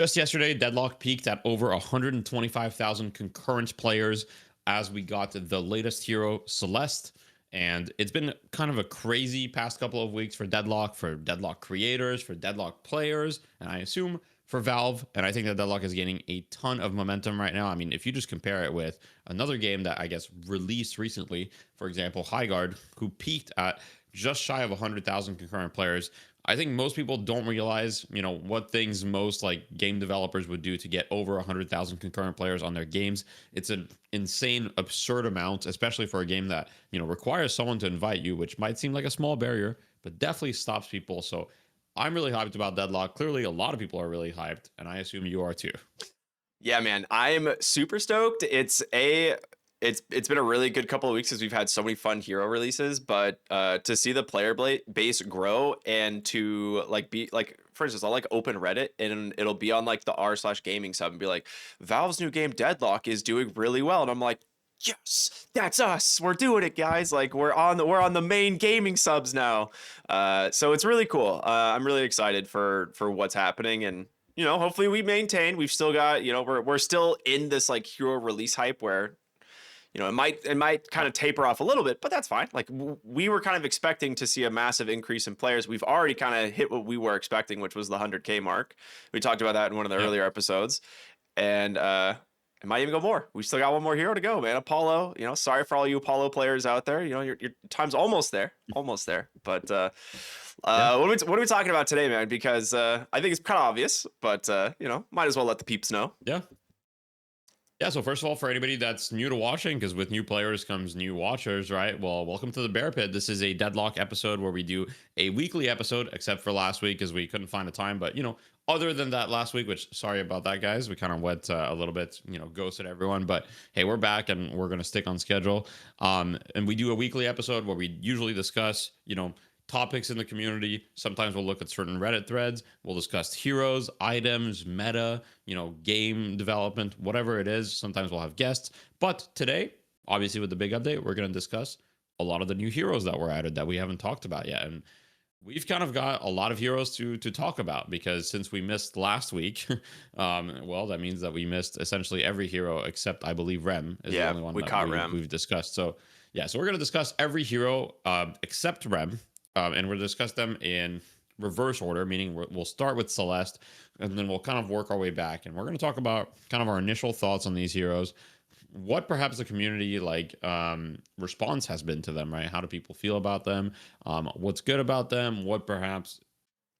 Just yesterday, Deadlock peaked at over 125,000 concurrent players as we got the latest hero, Celeste. And it's been kind of a crazy past couple of weeks for Deadlock creators, for Deadlock players, and I assume for Valve. And I think that Deadlock is gaining a ton of momentum right now. I mean, if you just compare it with another game that I guess released recently, for example, Highguard, who peaked at just shy of 100,000 concurrent players. I think most people don't realize, what things most like game developers would do to get over 100,000 concurrent players on their games. It's an insane, absurd amount, especially for a game that, requires someone to invite you, which might seem like a small barrier, but definitely stops people. So I'm really hyped about Deadlock. Clearly, a lot of people are really hyped, and I assume you are too. Yeah, man, I'm super stoked. It's been a really good couple of weeks because we've had so many fun hero releases, but to see the player base grow and to like be like, for instance, I'll like open Reddit and it'll be on like the r/gaming sub and be like, Valve's new game Deadlock is doing really well, and I'm like, yes, that's us. We're doing it, guys. Like we're on the main gaming subs now. So it's really cool. I'm really excited for what's happening, and hopefully we maintain. We've still got, we're still in this like hero release hype where it might kind of taper off a little bit, but that's fine. Like we were kind of expecting to see a massive increase in players. We've already kind of hit what we were expecting, which was the 100K mark. We talked about that in one of the Yep. earlier episodes, and it might even go more. We still got one more hero to go, man. Apollo. Sorry for all you Apollo players out there. Your time's almost there, almost there. But Yeah. what are we talking about today, man? Because I think it's kind of obvious, but might as well let the peeps know. Yeah. Yeah, so first of all, for anybody that's new to watching, because with new players comes new watchers, right? Well, welcome to the Bear Pit. This is a Deadlock episode where we do a weekly episode, except for last week because we couldn't find the time. But, other than that last week, which sorry about that, guys, we kind of went a little bit, ghosted everyone. But hey, we're back and we're going to stick on schedule. And we do a weekly episode where we usually discuss, topics in the community. Sometimes we'll look at certain Reddit threads. We'll discuss heroes, items, meta, game development, whatever it is. Sometimes we'll have guests. But today, obviously, with the big update, we're going to discuss a lot of the new heroes that were added that we haven't talked about yet. And we've kind of got a lot of heroes to talk about because since we missed last week, well, that means that we missed essentially every hero except I believe Rem is the only one We that caught Rem. we've discussed. So yeah, so we're going to discuss every hero except Rem. And we'll discuss them in reverse order, meaning we'll start with Celeste, and then we'll kind of work our way back. And we're going to talk about kind of our initial thoughts on these heroes, what perhaps the community response has been to them, right? How do people feel about them? What's good about them? What perhaps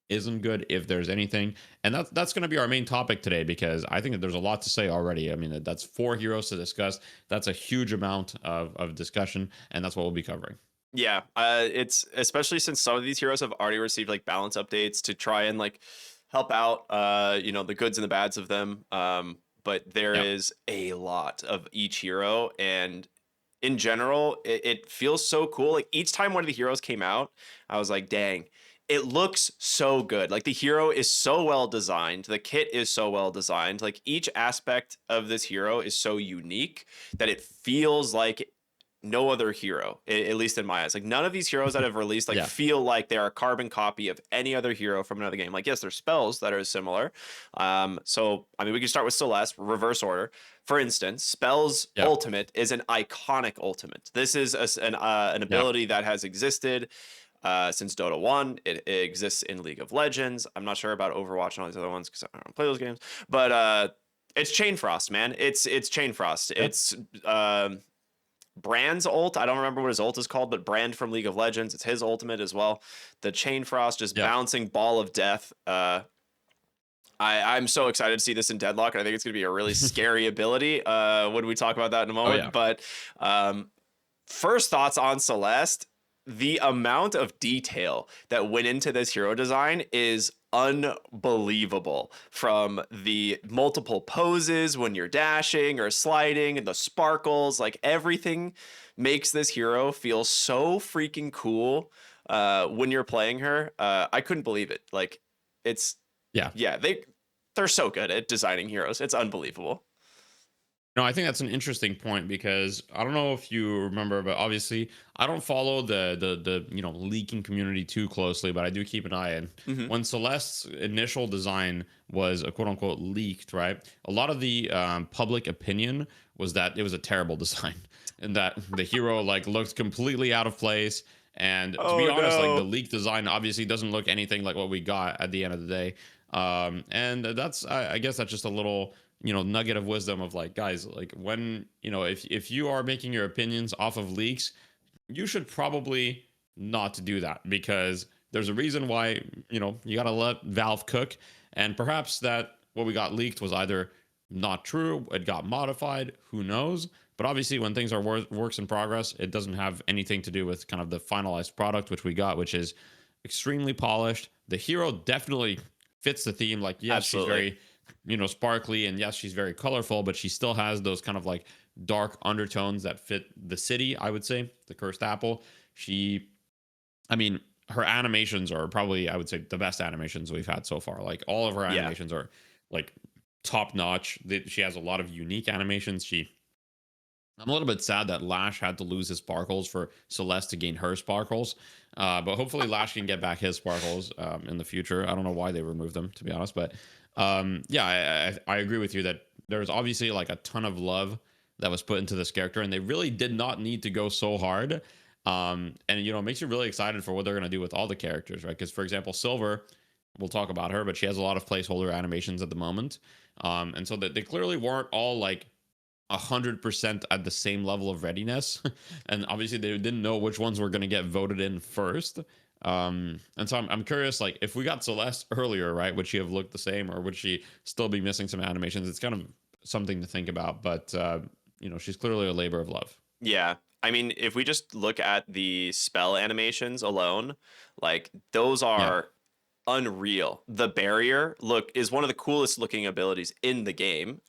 isn't good, if there's anything. And that's going to be our main topic today because I think that there's a lot to say already. I mean, that's 4 heroes to discuss. That's a huge amount of discussion, and that's what we'll be covering. Yeah, it's especially since some of these heroes have already received like balance updates to try and like help out, the goods and the bads of them. But there Yep. is a lot of each hero, and in general, it feels so cool. Like each time one of the heroes came out, I was like, dang. It looks so good. Like the hero is so well designed. The kit is so well designed. Like each aspect of this hero is so unique that it feels like no other hero, at least in my eyes. Like none of these heroes that have released Yeah. feel like they're a carbon copy of any other hero from another game. Like yes, there's spells that are similar. So I mean, we can start with Celeste, reverse order. For instance, Spell's Yep. ultimate is an iconic ultimate. This is an Yep. ability that has existed since Dota 1. It exists in League of Legends. I'm not sure about Overwatch and all these other ones because I don't play those games. But it's Chain Frost, man. It's Chain Frost. Yep. It's Brand's ult. I don't remember what his ult is called, but Brand from League of Legends. It's his ultimate as well. The Chain Frost, just Yep. bouncing ball of death. I'm so excited to see this in Deadlock, and I think it's going to be a really scary ability when we talk about that in a moment. Yeah. But first thoughts on Celeste. The amount of detail that went into this hero design is unbelievable, from the multiple poses when you're dashing or sliding and the sparkles. Like everything makes this hero feel so freaking cool when you're playing her. I couldn't believe it. Like it's Yeah. yeah, they're so good at designing heroes. It's unbelievable. No, I think that's an interesting point because I don't know if you remember, but obviously I don't follow the leaking community too closely, but I do keep an eye. And Hmm. when Celeste's initial design was quote unquote leaked, right? A lot of the public opinion was that it was a terrible design and that the hero like looked completely out of place. And to be Oh honest, like the no. leaked design obviously doesn't look anything like what we got at the end of the day. And that's I guess that's just a little nugget of wisdom of like, guys, like when if you are making your opinions off of leaks, you should probably not do that because there's a reason why you got to let Valve cook. And perhaps that what we got leaked was either not true, it got modified, who knows. But obviously when things are works in progress, it doesn't have anything to do with kind of the finalized product which we got, which is extremely polished. The hero definitely fits the theme. Like, yes, she's Absolutely. very sparkly, and yes, she's very colorful, but she still has those kind of like dark undertones that fit the city, I would say, the cursed apple. She I mean, her animations are probably, I would say, the best animations we've had so far. Like all of her Yeah. animations are like top notch. She has a lot of unique animations. I'm a little bit sad that Lash had to lose his sparkles for Celeste to gain her sparkles. But hopefully Lash can get back his sparkles in the future. I don't know why they removed them, to be honest. But yeah, I agree with you that there's obviously like a ton of love that was put into this character, and they really did not need to go so hard. And it makes you really excited for what they're gonna do with all the characters, right? Because for example, Silver, we'll talk about her, but she has a lot of placeholder animations at the moment. And so that they clearly weren't all like 100% at the same level of readiness. And obviously they didn't know which ones were going to get voted in first. And so I'm curious, like if we got Celeste earlier, right, would she have looked the same, or would she still be missing some animations? It's kind of something to think about, but she's clearly a labor of love. Yeah. I mean, if we just look at the spell animations alone, like those Yeah, are unreal. The barrier look is one of the coolest looking abilities in the game.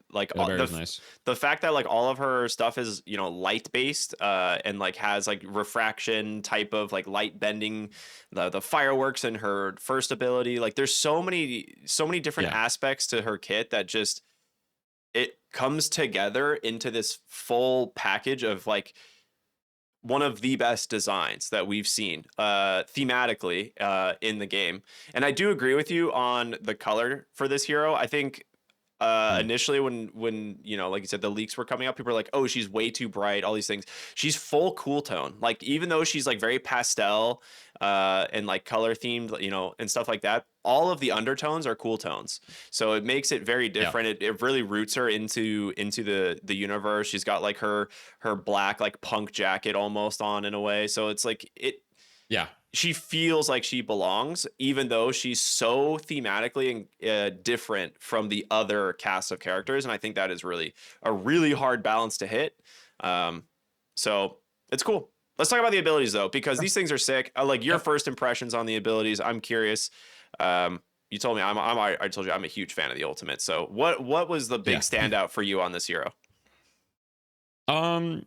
Like the bear is nice. the fact that like all of her stuff is light based and like has like refraction type of like light bending, the fireworks in her first ability. Like there's so many different Yeah, aspects to her kit that just it comes together into this full package of like one of the best designs that we've seen thematically in the game. And I do agree with you on the color for this hero. I think mm, initially when like you said, the leaks were coming up, people were like, oh, she's way too bright, all these things. She's full cool tone. Like even though she's like very pastel and like color themed, and stuff like that, all of the undertones are cool tones. So it makes it very yeah, different. It really roots her into the universe. She's got like her black like punk jacket almost on in a way. So it's like yeah. she feels like she belongs, even though she's so thematically different from the other cast of characters. And I think that is really a really hard balance to hit. Um, so it's cool. Let's talk about the abilities though, because Sure. these things are sick. Like your Yep. first impressions on the abilities. I'm curious. You told me I told you I'm a huge fan of the ultimate. So what was the big Yeah. standout for you on this hero? Um,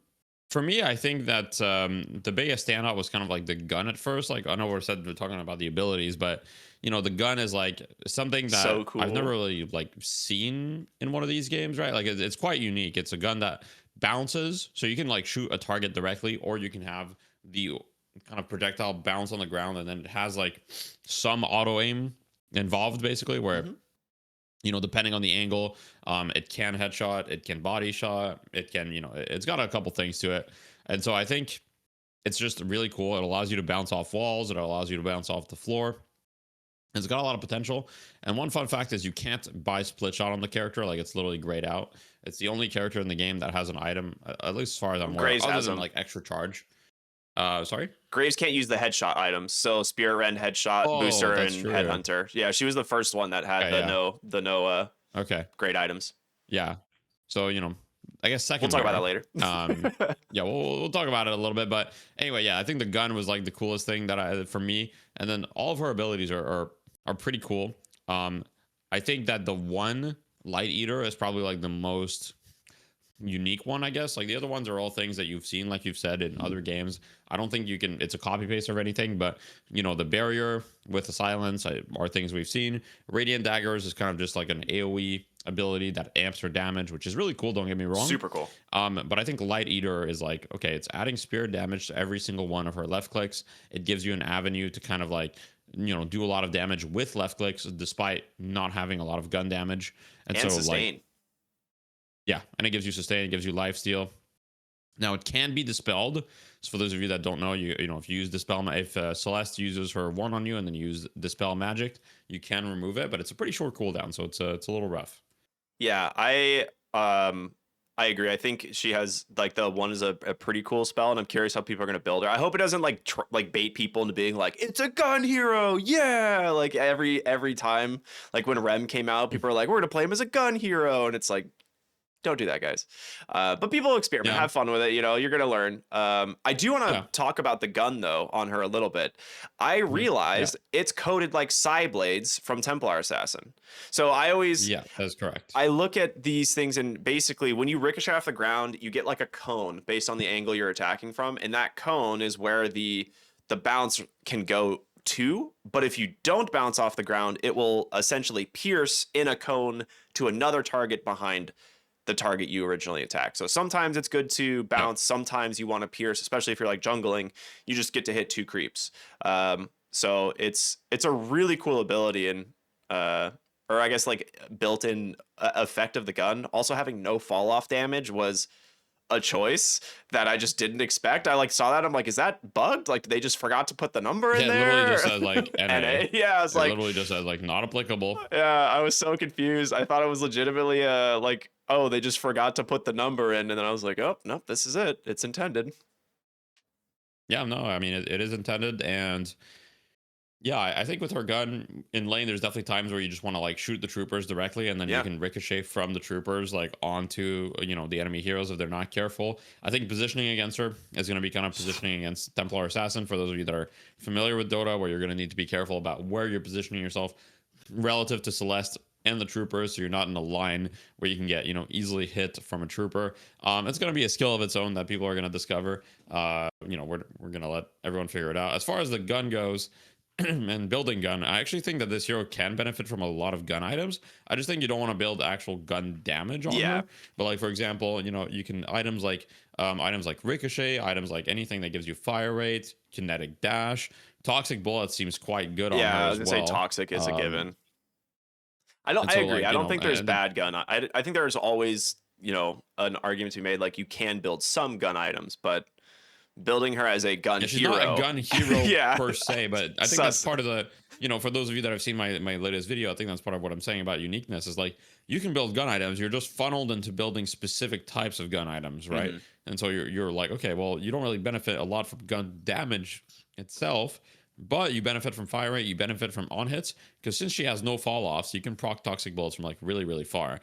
for me, I think that the biggest standout was kind of like the gun at first. Like I know we're talking about the abilities, but the gun is like something So that I've never cool. really like seen in one of these games, right? Like it's quite unique. It's a gun that bounces, so you can like shoot a target directly, or you can have the kind of projectile bounce on the ground, and then it has like some auto aim involved, basically, where Hmm. depending on the angle, it can headshot, it can body shot, it can, it's got a couple things to it. And so I think it's just really cool. It allows you to bounce off walls, it allows you to bounce off the floor. It's got a lot of potential. And one fun fact is you can't buy split shot on the character. Like it's literally grayed out. It's the only character in the game that has an item, at least as far as I'm aware, Graves other has than them. like extra charge. Sorry. Graves can't use the headshot items, so Spirit Rend, Headshot, Oh, Booster, that's and true. Headhunter. Yeah, she was the first one that had Okay, yeah. the no Okay. great items. Yeah. So, I guess We'll talk about that secondary. later. Yeah, we'll talk about it a little bit, but anyway, yeah, I think the gun was like the coolest thing that I for me, and then all of her abilities are pretty cool. Um, I think that the one light eater is probably like the most unique one, I guess. Like the other ones are all things that you've seen, like you've said in other games. I don't think you can. It's a copy paste of anything, but the barrier with the silence are things we've seen. Radiant daggers is kind of just like an AOE ability that amps her damage, which is really cool. Don't get me wrong. Super cool. But I think Light Eater is like, okay, it's adding spirit damage to every single one of her left clicks. It gives you an avenue to kind of like, do a lot of damage with left clicks despite not having a lot of gun damage. And so sustain. like, yeah, and it gives you sustain, it gives you life steal. Now it can be dispelled. So for those of you that don't know, if you use dispel, if Celeste uses her one on you and then you use dispel magic, you can remove it, but it's a pretty short cooldown, so it's a little rough. Yeah, I agree. I think she has like the one is a pretty cool spell, and I'm curious how people are gonna build her. I hope it doesn't like bait people into being like, it's a gun hero, yeah. Like every time, like when Rem came out, people are like, we're gonna play him as a gun hero, and it's like, don't do that, guys. But people experiment, have fun with it. You're gonna learn. I do want to talk about the gun though on her a little bit. I realized it's coded like Psy Blades from Templar Assassin. So I always that's correct. I look at these things, and basically when you ricochet off the ground, you get like a cone based on the angle you're attacking from, and that cone is where the bounce can go to. But if you don't bounce off the ground, it will essentially pierce in a cone to another target behind the target you originally attacked. So sometimes it's good to bounce. Sometimes you want to pierce, especially if you're like jungling, you just get to hit 2 creeps. So it's a really cool ability, and or I guess like built-in effect of the gun. Also having no fall off damage was a choice that I just didn't expect. I like saw that. I'm like, is that bugged? Like they just forgot to put the number in there? It literally just said like NA. Yeah, I was like, literally just said like not applicable. Yeah, I was so confused. I thought it was legitimately like, oh, they just forgot to put the number in, and then I was like, oh, nope, this is it. It's intended. Yeah, no, I mean it is intended, and yeah, I think with her gun in lane, there's definitely times where you just want to like shoot the troopers directly, and then you can ricochet from the troopers like onto the enemy heroes if they're not careful. I think positioning against her is going to be kind of positioning against Templar Assassin. For those of you that are familiar with Dota, where you're going to need to be careful about where you're positioning yourself relative to Celeste and the troopers, so you're not in a line where you can get easily hit from a trooper. It's going to be a skill of its own that people are going to discover. We're going to let everyone figure it out. As far as the gun goes, and building gun, I actually think that this hero can benefit from a lot of gun items. I just think you don't want to build actual gun damage on her. But like for example, you can items like ricochet, items like anything that gives you fire rate, kinetic dash, toxic bullet seems quite good on her I as was gonna well. say toxic is a given. I agree. Like, I don't think there's bad gun. I think there's always an argument to be made like you can build some gun items, but building her as a gun she's hero. not a gun hero per se, but I think that's part of the, for those of you that have seen my latest video, I think that's part of what I'm saying about uniqueness is like, you can build gun items. You're just funneled into building specific types of gun items, right? And so you're like, okay, well, you don't really benefit a lot from gun damage itself, but you benefit from fire rate, you benefit from on hits, because since she has no fall offs, you can proc toxic bullets from like really, really far.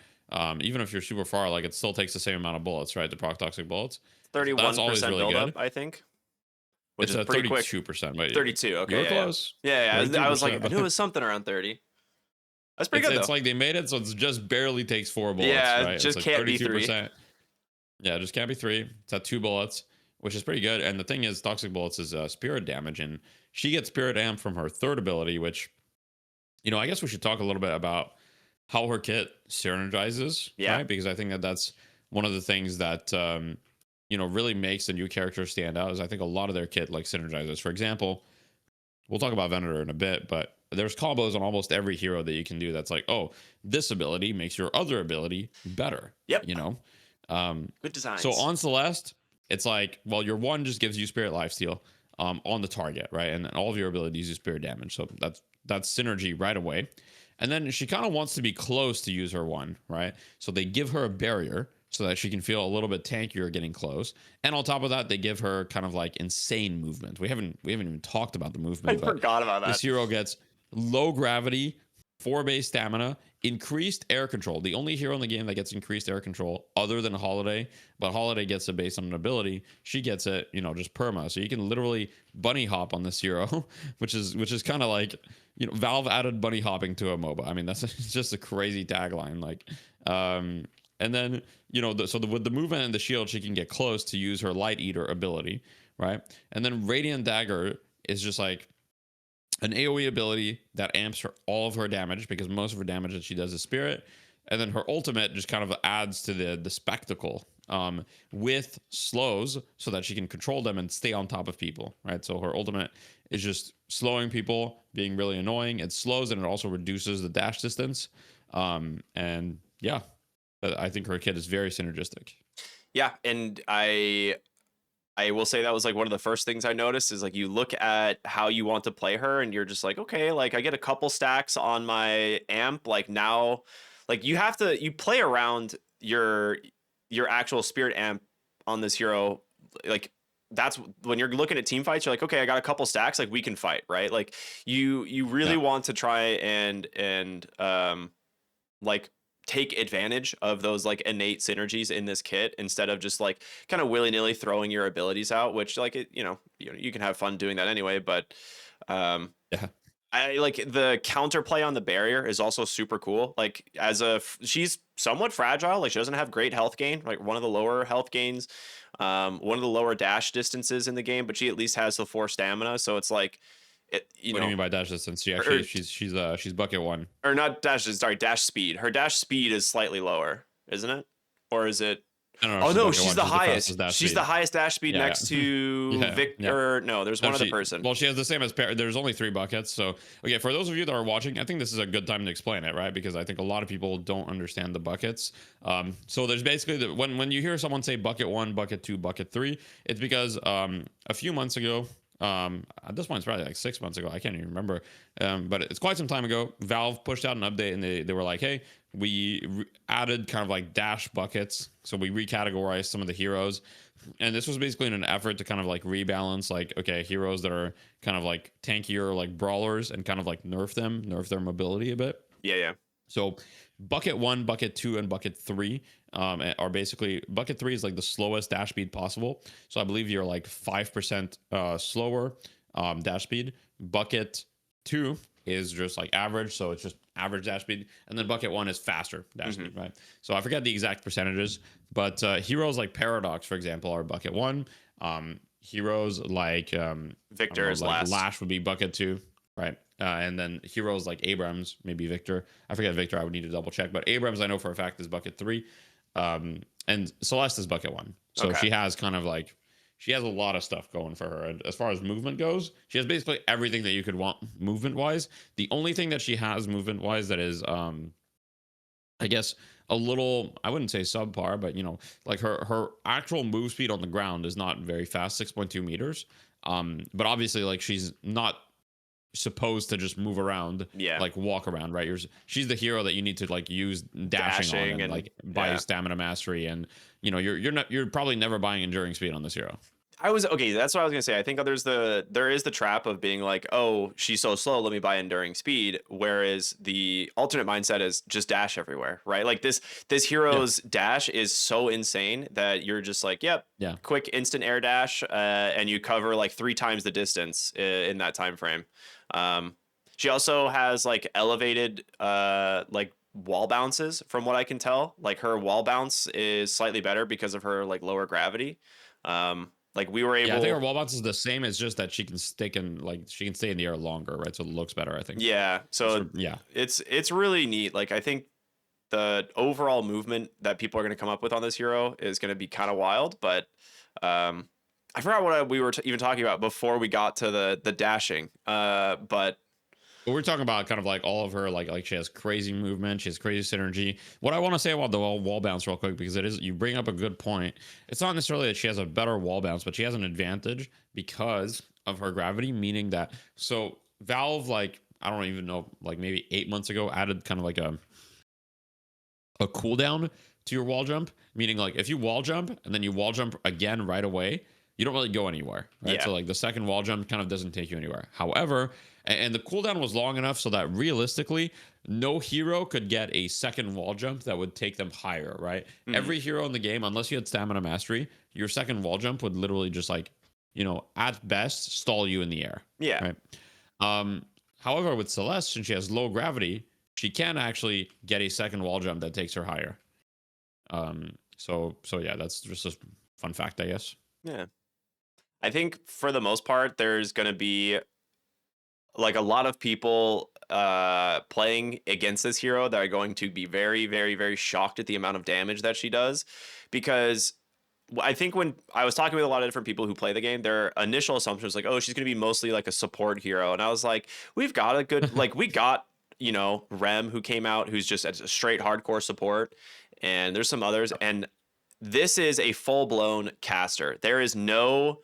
Even if you're super far, like it still takes the same amount of bullets, right, to proc toxic bullets. 31% really buildup, I think. Which it's is pretty 32%, quick. 32, okay. You're close. Yeah. I was like, I knew it was something around 30. That's pretty good, though. It's like they made it so it just barely takes 4 bullets, right? It just can't be 3. Yeah, it just can't be 3. It's at 2 bullets, which is pretty good. And the thing is, toxic bullets is spirit damage, and she gets spirit amp from her third ability, which, I guess we should talk a little bit about how her kit synergizes, right? Because I think that's one of the things that really makes the new character stand out. Is I think a lot of their kit like synergizes. For example, we'll talk about Venator in a bit, but there's combos on almost every hero that you can do that's like, oh, this ability makes your other ability better. Good design. So on Celeste, it's like, well, your one just gives you spirit lifesteal on the target, right? And then all of your abilities do spirit damage. So that's synergy right away. And then she kind of wants to be close to use her one, right? So they give her a barrier so that she can feel a little bit tankier getting close. And on top of that, they give her kind of like insane movement. We haven't even talked about the movement. I forgot about that. This hero gets low gravity, 4 base stamina, increased air control. The only hero in the game that gets increased air control other than Holiday, but Holiday gets it based on an ability. She gets it, just perma. So you can literally bunny hop on this hero, which is kind of like, Valve added bunny hopping to a MOBA. I mean, that's just a crazy tagline. Like, and then, with the movement and the shield, she can get close to use her Light Eater ability, right? And then Radiant Dagger is just like an AoE ability that amps all of her damage, because most of her damage that she does is spirit. and then her ultimate just kind of adds to the spectacle, with slows so that she can control them and stay on top of people, right? So her ultimate is just slowing people, being really annoying. It slows and it also reduces the dash distance. And yeah, I think her kit is very synergistic. Yeah, and I will say that was like one of the first things I noticed is like you look at how you want to play her and you're just like, okay, like I get a couple stacks on my amp. Like now, like you play around your actual spirit amp on this hero. Like that's when you're looking at team fights, you're like, okay, I got a couple stacks, like we can fight, right? Like you really Yeah. want to try and like take advantage of those like innate synergies in this kit instead of just like kind of willy-nilly throwing your abilities out, which like you can have fun doing that anyway, but um Yeah. I like the counterplay on the barrier is also super cool. Like she's somewhat fragile, like she doesn't have great health gain, like one of the lower health gains, one of the lower dash distances in the game, but she at least has the 4 stamina, so it's like it What do you mean by dash distance? She or, actually she's bucket one. or not dash, sorry, dash speed. Her dash speed is slightly lower, isn't it? Or is it? I don't know. Oh She's no, bucket she's one. the She's the highest. fastest dash She's the speed. highest dash speed Yeah, next yeah. to Yeah, Vic. yeah. Or no, there's No, one other person. well, she has the same as there's only 3 buckets. So, okay, for those of you that are watching, I think this is a good time to explain it, right? Because I think a lot of people don't understand the buckets. So there's basically when you hear someone say bucket 1, bucket 2, bucket 3, it's because a few months ago, at this point it's probably like 6 months ago, I can't even remember, but it's quite some time ago, Valve pushed out an update and they were like, hey, we added kind of like dash buckets, so we recategorized some of the heroes, and this was basically in an effort to kind of like rebalance, like, okay, heroes that are kind of like tankier, like brawlers, and kind of like nerf their mobility a bit. Yeah, yeah. So bucket 1, bucket 2, and bucket 3 are basically, bucket 3 is like the slowest dash speed possible. So I believe you're like 5% slower dash speed. Bucket 2 is just like average, so it's just average dash speed, and then bucket 1 is faster dash speed, right? So I forget the exact percentages, but heroes like Paradox, for example, are bucket 1. Heroes like Victor is like last. Lash would be bucket 2, right? And then heroes like Abrams, maybe Victor. I forget Victor. I would need to double check, but Abrams I know for a fact is bucket 3, and Celeste is bucket 1. So Okay. she has kind of like, she has a lot of stuff going for her. And as far as movement goes, she has basically everything that you could want movement wise. The only thing that she has movement wise that is, I guess, a little, I wouldn't say subpar, but like her actual move speed on the ground is not very fast, 6.2 meters. But obviously, like, she's not supposed to just move around, Yeah. like walk around, right? She's the hero that you need to like use dashing on, and like buy yeah. stamina mastery, and you're probably never buying enduring speed on this hero. I was okay. That's what I was gonna say. I think there is the trap of being like, oh, she's so slow. Let me buy enduring speed. Whereas the alternate mindset is just dash everywhere, right? Like this Yeah, hero's dash is so insane that you're just like, yep, yeah. quick instant air dash, and you cover like 3 times the distance in that time frame. She also has like elevated like wall bounces from what I can tell. Like her wall bounce is slightly better because of her like lower gravity. Like we were Yeah, I think her able. wall bounce is the same. It's just that she can stick in, like, she can stay in the air longer, right? So it looks better, I think. Yeah, so Yeah. it's really neat. Like I think the overall movement that people are going to come up with on this hero is going to be kind of wild, but I forgot what we were even talking about before we got to the dashing. But But we're talking about kind of like all of her, like she has crazy movement, she has crazy synergy. What I want to say about the wall bounce real quick, because it is, you bring up a good point. It's not necessarily that she has a better wall bounce, but she has an advantage because of her gravity, meaning that, so Valve, like, I don't even know, like maybe 8 months ago, added kind of like a cooldown to your wall jump, meaning like if you wall jump and then you wall jump again right away, you don't really go anywhere, right? yeah, So like the second wall jump kind of doesn't take you anywhere. However, and the cooldown was long enough so that realistically, no hero could get a second wall jump that would take them higher, right? Every hero in the game, unless you had stamina mastery, your second wall jump would literally just like, at best stall you in the air, yeah. right? However, with Celeste, since she has low gravity, she can actually get a second wall jump that takes her higher. So yeah, that's just a fun fact, I guess. Yeah. I think for the most part, there's going to be like a lot of people playing against this hero that are going to be very, very, very shocked at the amount of damage that she does, because I think when I was talking with a lot of different people who play the game, their initial assumption was like, oh, she's going to be mostly like a support hero. And I was like, we've got a good, like, we got, Rem, who came out, who's just a straight hardcore support. And there's some others. And this is a full blown caster. There is no,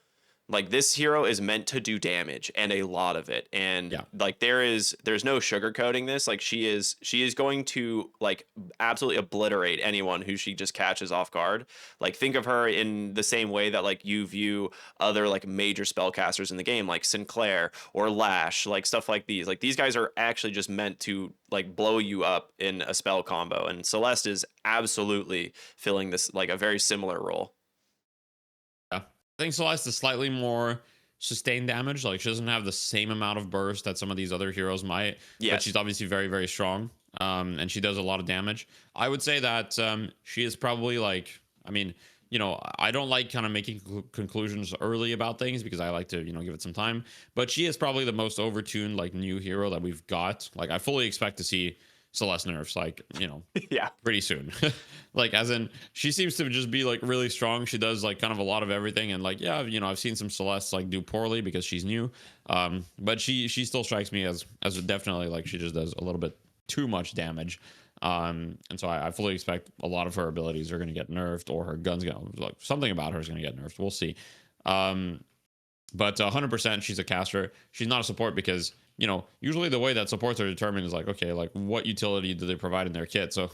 like, this hero is meant to do damage, and a lot of it. And Yeah. like, there's no sugarcoating this. Like, she is going to, like, absolutely obliterate anyone who she just catches off guard. Like, think of her in the same way that, like, you view other, like, major spellcasters in the game, like Sinclair or Lash, like stuff like these. Like, these guys are actually just meant to, like, blow you up in a spell combo, and Celeste is absolutely filling this, like, a very similar role. Yeah. I think Celeste is slightly more sustained damage. Like she doesn't have the same amount of burst that some of these other heroes might, but Yes. she's obviously very, very strong. And she does a lot of damage. I would say that she is probably like, I mean, I don't like kind of making conclusions early about things because I like to, give it some time. But she is probably the most overtuned like new hero that we've got. Like I fully expect to see Celeste nerfs, like, Yeah. pretty soon. Like as in she seems to just be like really strong. She does like kind of a lot of everything, and like, yeah, I've seen some Celeste like do poorly because she's new. But she still strikes me as definitely like she just does a little bit too much damage. And so I fully expect a lot of her abilities are going to get nerfed, or her gun's going to, like, something about her is going to get nerfed. We'll see. But 100% she's a caster. She's not a support because, usually the way that supports are determined is like, okay, like what utility do they provide in their kit? So,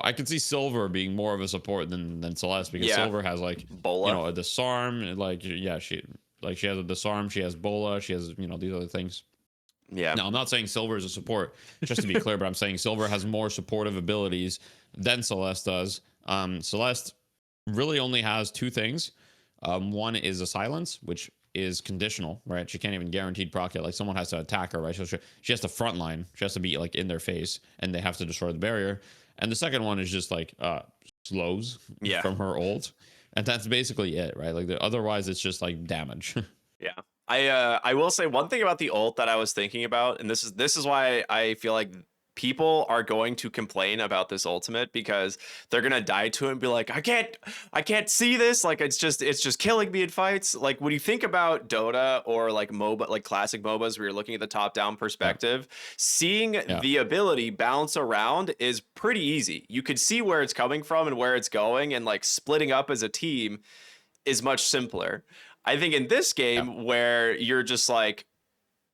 I could see Silver being more of a support than Celeste, because Yeah. Silver has like, Bola. a disarm. And like, yeah, she has a disarm. She has Bola. She has, these other things. Yeah. Now, I'm not saying Silver is a support, just to be clear, but I'm saying Silver has more supportive abilities than Celeste does. Celeste really only has two things. One is a silence, which is conditional, right? She can't even guaranteed proc it. Like someone has to attack her, right? So she has to frontline. She has to be like in their face, and they have to destroy the barrier. And the second one is just like slows Yeah. from her ult, and that's basically it, right? Like otherwise, it's just like damage. Yeah. I will say one thing about the ult that I was thinking about, and this is why I feel like people are going to complain about this ultimate, because they're gonna die to it and be like, I can't see this. Like it's just killing me in fights. Like when you think about Dota or like MOBA, like classic MOBAs where you're looking at the top-down perspective, seeing Yeah. the ability bounce around is pretty easy. You could see where it's coming from and where it's going, and like splitting up as a team is much simpler. I think in this Yeah. game where you're just like,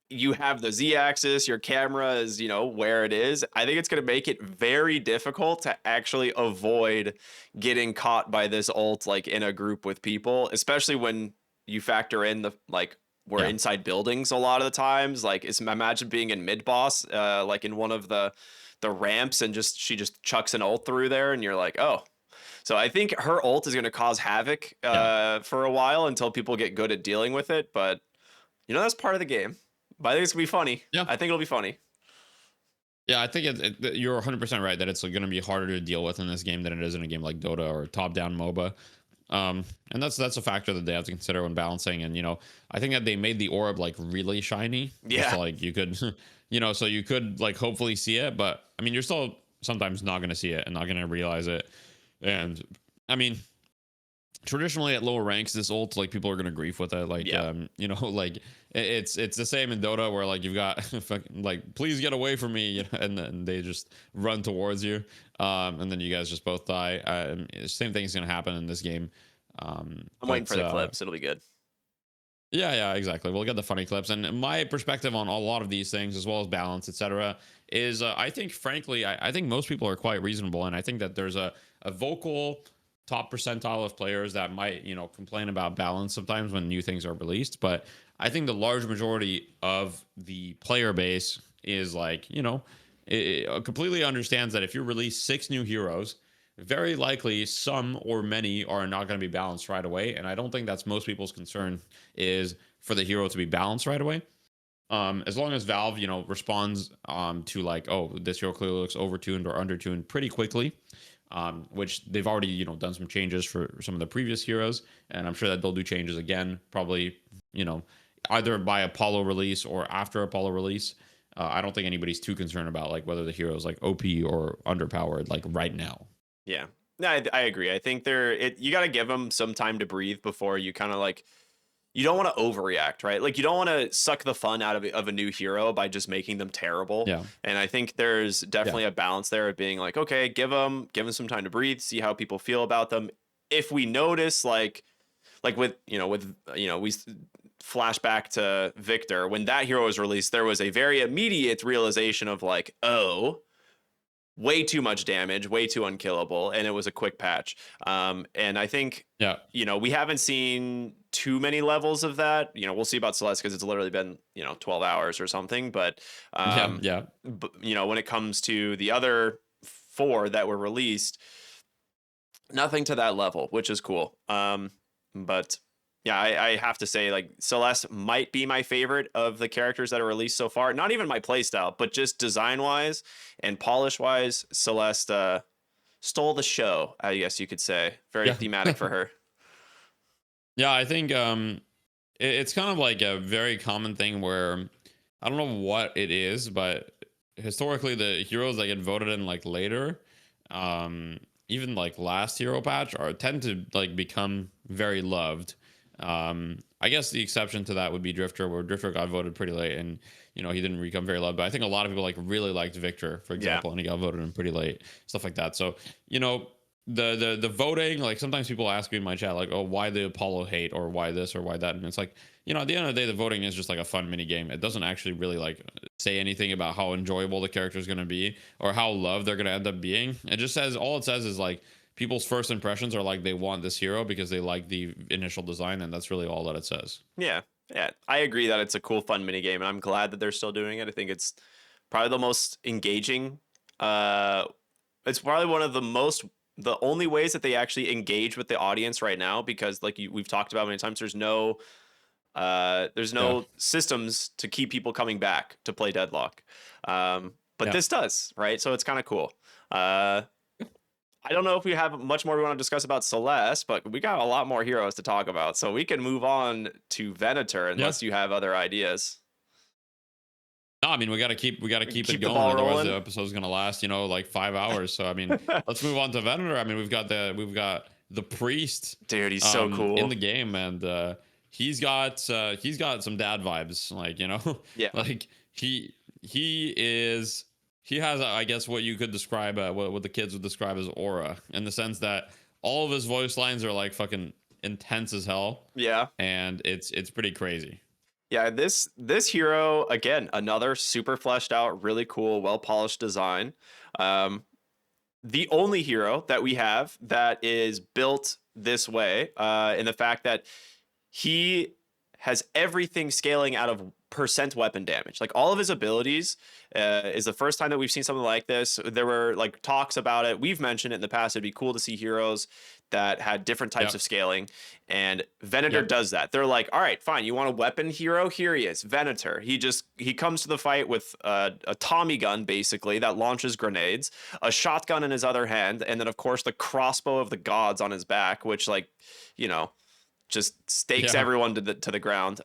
you have the Z axis, your camera is, where it is, I think it's going to make it very difficult to actually avoid getting caught by this ult, like in a group with people, especially when you factor in the, like, we're Yeah. inside buildings a lot of the times. Like, imagine being in mid boss, like in one of the ramps, and she just chucks an ult through there, and you're like, oh. So I think her ult is going to cause havoc Yeah. for a while until people get good at dealing with it. But, that's part of the game. But I think it's going to be funny. Yeah. I think it'll be funny. Yeah, I think you're 100% right that it's going to be harder to deal with in this game than it is in a game like Dota or top-down MOBA. And that's a factor that they have to consider when balancing. And, I think that they made the orb like really shiny. Yeah. So, like you could, so you could like hopefully see it. But I mean, you're still sometimes not going to see it and not going to realize it. And I mean, traditionally at lower ranks, this ult, like people are gonna grief with it. Like, Yeah. like it's the same in Dota where like you've got like, please get away from me, and then they just run towards you, and then you guys just both die. Same thing is gonna happen in this game. I'm waiting for the clips. It'll be good. Yeah, exactly. We'll get the funny clips. And my perspective on a lot of these things, as well as balance, etc., is I think, frankly, I think most people are quite reasonable, and I think that there's a vocal top percentile of players that might, complain about balance sometimes when new things are released. But I think the large majority of the player base is like, it completely understands that if you release 6 new heroes, very likely some or many are not going to be balanced right away. And I don't think that's most people's concern, is for the hero to be balanced right away. As long as Valve, responds to like, oh, this hero clearly looks overtuned or undertuned pretty quickly, which they've already, done some changes for some of the previous heroes. And I'm sure that they'll do changes again, probably, either by Apollo release or after Apollo release. I don't think anybody's too concerned about like whether the hero is like OP or underpowered like right now. Yeah. No, I agree. I think you got to give them some time to breathe before you kind of like, you don't want to overreact, right? Like you don't want to suck the fun out of a new hero by just making them terrible. Yeah. And I think there's Yeah. definitely a balance there of being like, okay, give them some time to breathe, see how people feel about them. If we notice like we flash back to Victor when that hero was released, there was a very immediate realization of like, oh, way too much damage, way too unkillable, and it was a quick patch. And I think, Yeah. we haven't seen too many levels of that. We'll see about Celeste because it's literally been 12 hours or something. Yeah. Yeah. But when it comes to the other four that were released, nothing to that level, which is cool. But yeah, I have to say, like, Celeste might be my favorite of the characters that are released so far. Not even my playstyle, but just design wise and polish wise, Celeste stole the show, I guess you could say. Very Yeah. thematic for her. Yeah, I think it's kind of like a very common thing where I don't know what it is, but historically the heroes that get voted in like later, even like last hero patch, are tend to like become very loved. I guess the exception to that would be Drifter, where Drifter got voted pretty late, and he didn't become very loved. But I think a lot of people like really liked Victor, for Yeah. example, and he got voted in pretty late, stuff like that. So the voting, like sometimes people ask me in my chat like, oh, why the Apollo hate, or why this or why that, and it's like, at the end of the day, the voting is just like a fun mini game. It doesn't actually really like say anything about how enjoyable the character is going to be or how loved they're going to end up being. It just says, all it says is like people's first impressions are like they want this hero because they like the initial design, and that's really all that it says. Yeah. Yeah. I agree that it's a cool, fun mini game, and I'm glad that they're still doing it. I think it's probably the most engaging. It's probably one of the only ways that they actually engage with the audience right now, because like we've talked about many times, there's Yeah. no systems to keep people coming back to play Deadlock. But Yeah. this does, right? So it's kind of cool. I don't know if we have much more we want to discuss about Celeste, but we got a lot more heroes to talk about, so we can move on to Venator Yeah. unless you have other ideas. No, I mean, we got to keep Keep it the going. ball Otherwise, rolling. the episode's gonna last, like 5 hours. So I mean, let's move on to Venator. I mean, we've got the priest, Dude, he's so cool in the game, and he's got some dad vibes, like Yeah. like he has, I guess, what you could describe, what the kids would describe as aura, in the sense that all of his voice lines are like fucking intense as hell, Yeah. and it's pretty crazy. Yeah, this hero, again, another super fleshed out, really cool, well polished design. The only hero that we have that is built this way, in the fact that he has everything scaling out of percent weapon damage. Like all of his abilities, is the first time that we've seen something like this. There were like talks about it. We've mentioned it in the past. It'd be cool to see heroes that had different types Yep. of scaling, and Venator Yep. does that. They're like, all right, fine, you want a weapon hero? Here he is, Venator. He comes to the fight with a Tommy gun, basically, that launches grenades, a shotgun in his other hand, and then of course the crossbow of the gods on his back, which, like, just stakes Yeah. everyone to the ground.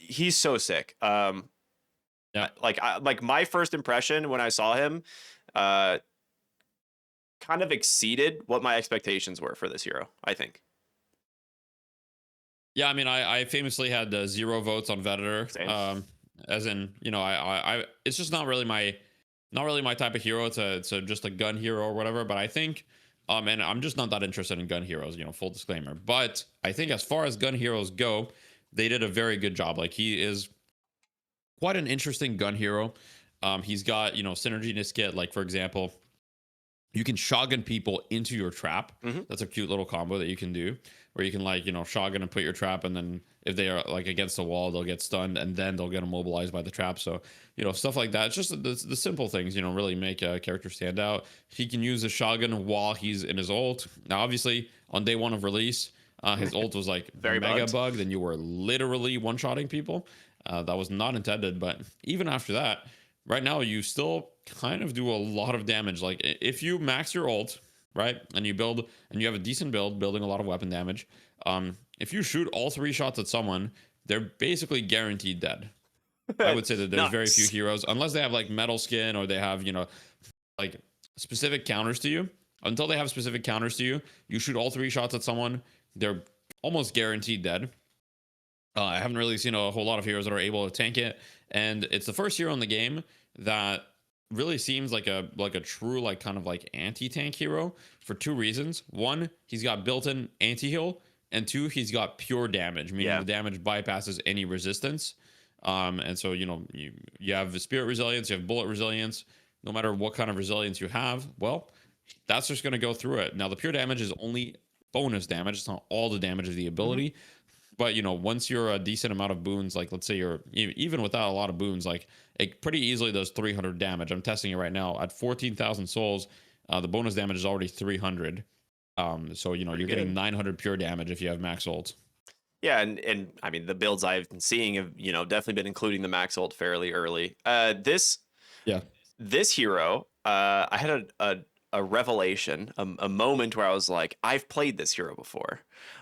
He's so sick. Yeah. Like my first impression when I saw him, kind of exceeded what my expectations were for this hero, I think. Yeah, I mean, I famously had 0 votes on Venator. Same. As in, it's just not really my type of hero. It's just a gun hero or whatever. But I think, and I'm just not that interested in gun heroes. Full disclaimer. But I think as far as gun heroes go, they did a very good job. Like, he is quite an interesting gun hero. He's got synergy in his kit. Like, for example, you can shotgun people into your trap. Mhm. That's a cute little combo that you can do, where you can like shotgun and put your trap, and then if they are like against the wall, they'll get stunned, and then they'll get immobilized by the trap. So stuff like that. It's just the simple things really make a character stand out. He can use a shotgun while he's in his ult. Now, obviously, on day 1 of release, his ult was like Very mega bugged, and you were literally one-shotting people. That was not intended, but even after that, right now you still kind of do a lot of damage. Like, if you max your ult, right, and you have a decent build, building a lot of weapon damage, if you shoot all 3 shots at someone, they're basically guaranteed dead. I would say that there's very few Nice. heroes, unless they have like metal skin or they have, like specific counters to you. Until they have specific counters to you, you shoot all three shots at someone, they're almost guaranteed dead. I haven't really seen a whole lot of heroes that are able to tank it, and it's the first hero in the game that really seems like a true like kind of like anti-tank hero for two reasons. One, he's got built-in anti-heal, and two, he's got pure damage, meaning Yeah. the damage bypasses any resistance. And so you have the spirit resilience, you have bullet resilience. No matter what kind of resilience you have, well, that's just going to go through it. Now, the pure damage is only bonus damage; it's not all the damage of the Mhm. ability. But once you're a decent amount of boons, like let's say you're even without a lot of boons, like it pretty easily does 300 damage. I'm testing it right now at 14,000 souls. The bonus damage is already 300. So Pretty you're getting good. 900 pure damage if you have max ult. Yeah, and I mean the builds I've been seeing have definitely been including the max ult fairly early. Yeah. This hero, I had a revelation, a moment where I was like, I've played this hero before,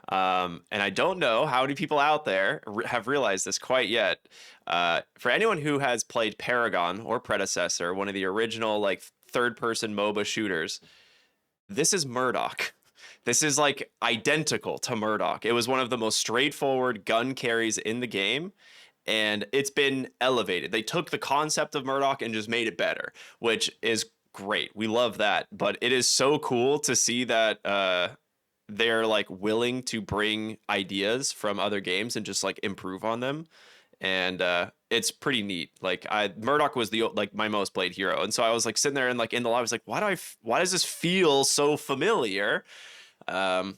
and I don't know how many people out there have realized this quite yet. For anyone who has played Paragon or Predecessor, one of the original like third-person MOBA shooters, this is Murdoch. This is like identical to Murdoch. It was one of the most straightforward gun carries in the game, and it's been elevated. They took the concept of Murdoch and just made it better, which is great. We love that. But it is so cool to see that they're like willing to bring ideas from other games and just like improve on them. And it's pretty neat. Like Murdoch was the like my most played hero, and so I was like sitting there and like in the lobby, I was like, why does this feel so familiar? Um,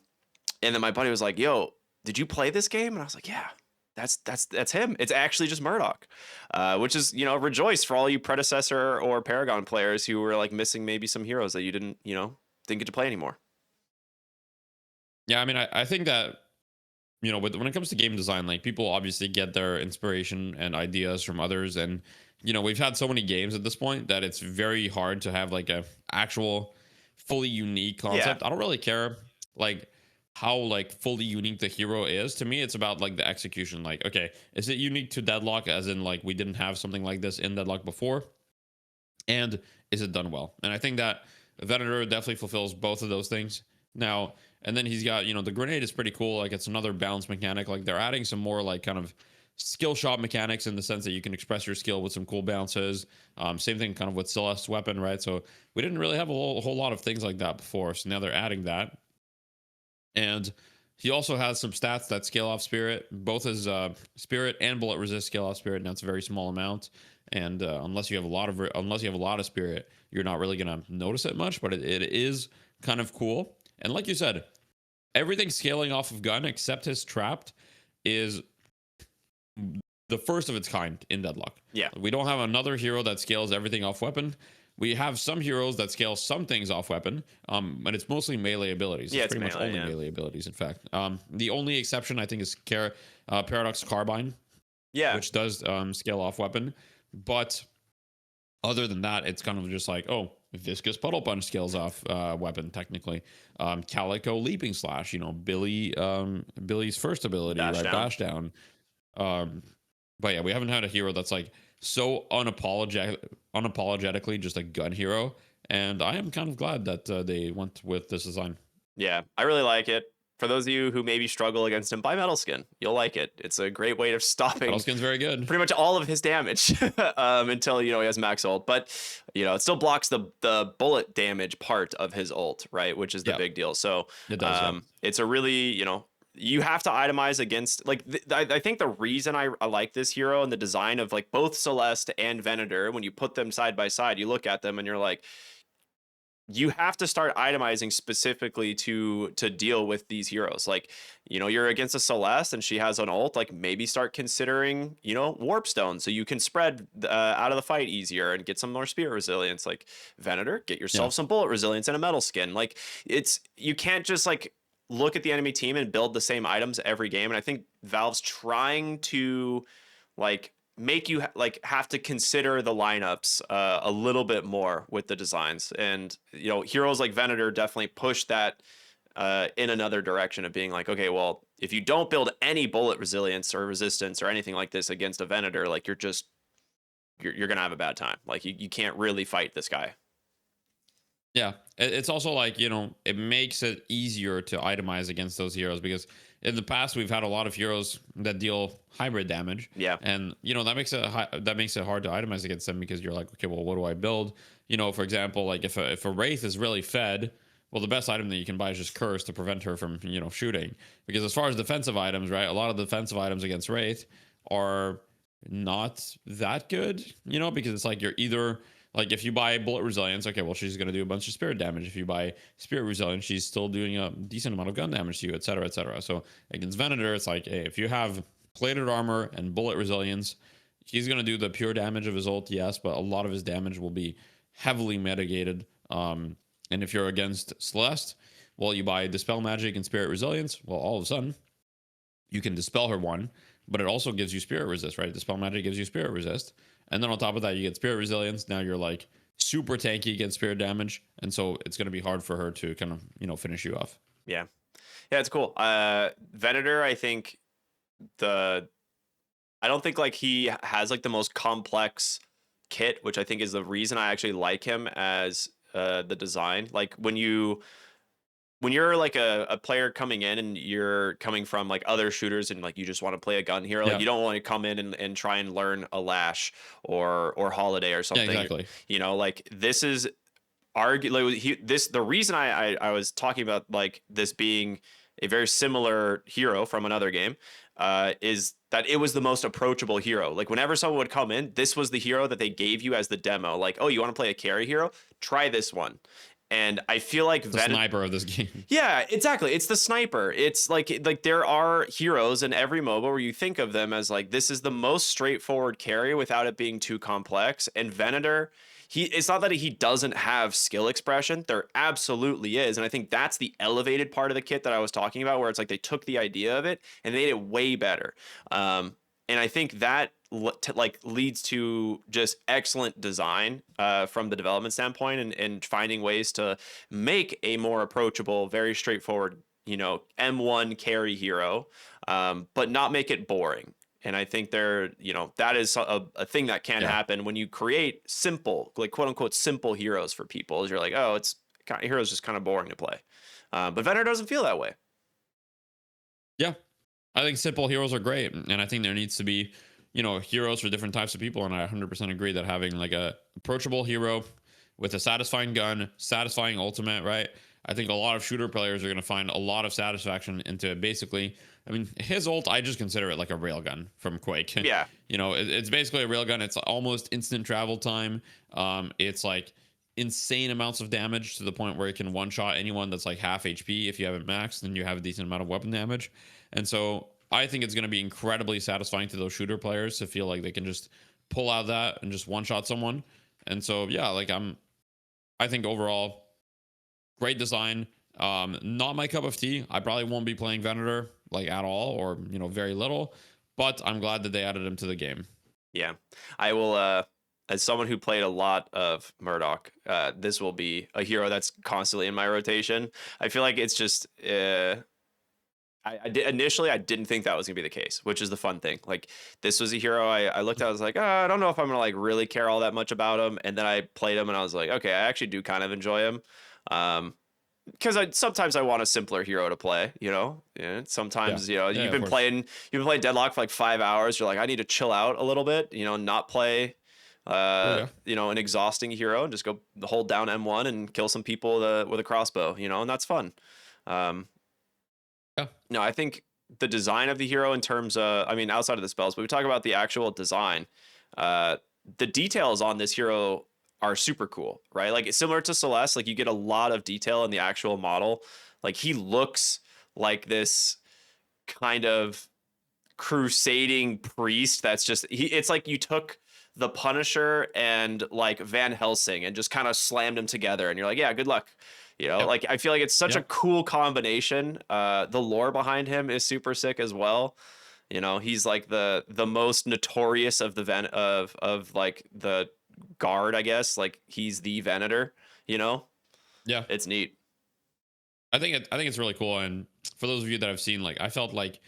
and then my buddy was like, "Yo, did you play this game?" And I was like, "Yeah, that's him. It's actually just Murdoch," which is rejoice for all you predecessor or Paragon players who were like missing maybe some heroes that you didn't get to play anymore. Yeah, I mean, I think that when it comes to game design, like people obviously get their inspiration and ideas from others, and we've had so many games at this point that it's very hard to have like a actual fully unique Yeah, concept. I don't really care like how like fully unique the hero is. To me, it's about like the execution. Like, okay, is it unique to Deadlock, as in like we didn't have something like this in Deadlock before, and is it done well? And I think that Venator definitely fulfills both of those things. Now, and then he's got, the grenade is pretty cool. Like it's another bounce mechanic. Like they're adding some more like kind of skill shot mechanics in the sense that you can express your skill with some cool bounces. Same thing kind of with Celeste's weapon, right? So we didn't really have a whole lot of things like that before. So now they're adding that. And he also has some stats that scale off spirit, both his spirit and bullet resist scale off spirit. Now it's a very small amount, and unless you have a lot of spirit, you're not really gonna notice it much. But it is kind of cool. And like you said, everything scaling off of gun except his trapped is the first of its kind in Deadlock. yeah, We don't have another hero that scales everything off weapon. We have some heroes that scale some things off weapon, and it's mostly melee abilities. yeah. It's It's pretty much melee. only Yeah, melee abilities, in fact. The only exception, I think, is Paradox Carbine, yeah, which does scale off weapon. But other than that, it's kind of just like, oh, Viscous Puddle Punch scales off weapon, technically. Calico Leaping Slash, Billy's first ability, dash right? down. Bash down. Um, but yeah, we haven't had a hero that's like so unapologetically just a gun hero, and I am kind of glad that they went with this design. Yeah, I really like it. For those of you who maybe struggle against him, buy Metal Skin. You'll like it. It's a great way of stopping Battleskin's very good. pretty much all of his damage until he has max ult. But it still blocks the bullet damage part of his ult, right? Which is the Yeah, big deal. So it does. Yeah, it's a really you have to itemize against like I think the reason I like this hero and the design of like both Celeste and Venator, when you put them side by side, you look at them and you're like, you have to start itemizing specifically to deal with these heroes. Like, you're against a Celeste and she has an ult, like maybe start considering, warp stone so you can spread out of the fight easier and get some more spear resilience. Like Venator, get yeah, yourself some bullet resilience and a metal skin. Like you can't just like look at the enemy team and build the same items every game. And I think Valve's trying to like make you like have to consider the lineups a little bit more with the designs. And heroes like Venator definitely push that in another direction of being like, okay, well, if you don't build any bullet resilience or resistance or anything like this against a Venator, like you're just you're gonna have a bad time. Like you can't really fight this guy. Yeah, it's also like, it makes it easier to itemize against those heroes, because in the past we've had a lot of heroes that deal hybrid damage, Yeah. and that makes it hard to itemize against them, because you're like, okay, well, what do I build? For example, like if a wraith is really fed, well, the best item that you can buy is just curse to prevent her from shooting, because as far as defensive items, right, a lot of defensive items against wraith are not that good, because it's like you're either like, if you buy bullet resilience, okay, well, she's going to do a bunch of spirit damage. If you buy spirit resilience, she's still doing a decent amount of gun damage to you, etc., etc. So against Venator, it's like, hey, if you have plated armor and bullet resilience, he's going to do the pure damage of his ult, yes, but a lot of his damage will be heavily mitigated. And if you're against Celeste, well, you buy dispel magic and spirit resilience. Well, all of a sudden, you can dispel her one, but it also gives you spirit resist, right? Dispel magic gives you spirit resist. And then on top of that, you get spirit resilience. Now you're like super tanky against spirit damage. And so it's going to be hard for her to kind of, finish you off. Yeah. Yeah, it's cool. Venator, I think the I don't think like he has like the most complex kit, which I think is the reason I actually like him as the design. Like when you're like a player coming in and you're coming from like other shooters and like you just want to play a gun hero, like Yeah. you don't want to come in and try and learn a Lash or Holiday or Yeah, something. exactly. Like this is the reason I was talking about like this being a very similar hero from another game is that it was the most approachable hero. Like whenever someone would come in, this was the hero that they gave you as the demo. Like, oh, you want to play a carry hero? Try this one. And I feel like The sniper of this game. yeah, exactly. It's the sniper. It's like there are heroes in every MOBA where you think of them as like this is the most straightforward carry without it being too complex. And Venator, it's not that he doesn't have skill expression. There absolutely is. And I think that's the elevated part of the kit that I was talking about, where it's like they took the idea of it and made it way better. And I think that like leads to just excellent design from the development standpoint, and finding ways to make a more approachable, very straightforward, M1 carry hero, but not make it boring. And I think that is a thing that can Yeah. happen when you create simple, like quote unquote simple heroes for people. Is you're like, oh, it's heroes just kind of boring to play, but Venator doesn't feel that way. Yeah. I think simple heroes are great. And I think there needs to be, heroes for different types of people. And I 100% agree that having like a approachable hero with a satisfying gun, satisfying ultimate, right? I think a lot of shooter players are going to find a lot of satisfaction into basically, I mean, his ult, I just consider it like a railgun from Quake. Yeah. It's basically a railgun. It's almost instant travel time. It's like insane amounts of damage to the point where it can one shot anyone that's like half HP. If you have it maxed, then you have a decent amount of weapon damage. And so I think it's going to be incredibly satisfying to those shooter players to feel like they can just pull out that and just one shot someone. And so, yeah, like I think overall, great design. Not my cup of tea. I probably won't be playing Venator like at all, or very little. But I'm glad that they added him to the game. Yeah, I will. As someone who played a lot of Murdoch, this will be a hero that's constantly in my rotation. I feel like it's just. Initially I didn't think that was gonna be the case, which is the fun thing. Like this was a hero I looked at, I was like, oh, I don't know if I'm gonna like really care all that much about him. And then I played him and I was like, okay, I actually do kind of enjoy him. Because sometimes I want a simpler hero to play, Yeah, sometimes, Yeah, you've of been course. playing Deadlock for like 5 hours. You're like, I need to chill out a little bit, not play, Yeah. an exhausting hero and just go hold down M1 and kill some people with a crossbow, and that's fun. Um, Yeah. no, I think the design of the hero in terms of, I mean, outside of the spells, but we talk about the actual design. The details on this hero are super cool, right? Like it's similar to Celeste, like you get a lot of detail in the actual model. Like he looks like this kind of crusading priest that's just it's like you took the Punisher and like Van Helsing and just kind of slammed them together and you're like, yeah, good luck. Yep. Like I feel like it's such a Yep. cool combination. The lore behind him is super sick as well. He's like the most notorious of the of like the guard, I guess. Like he's the Venator, Yeah. It's neat. I think it's really cool. And for those of you that have seen, like, I felt like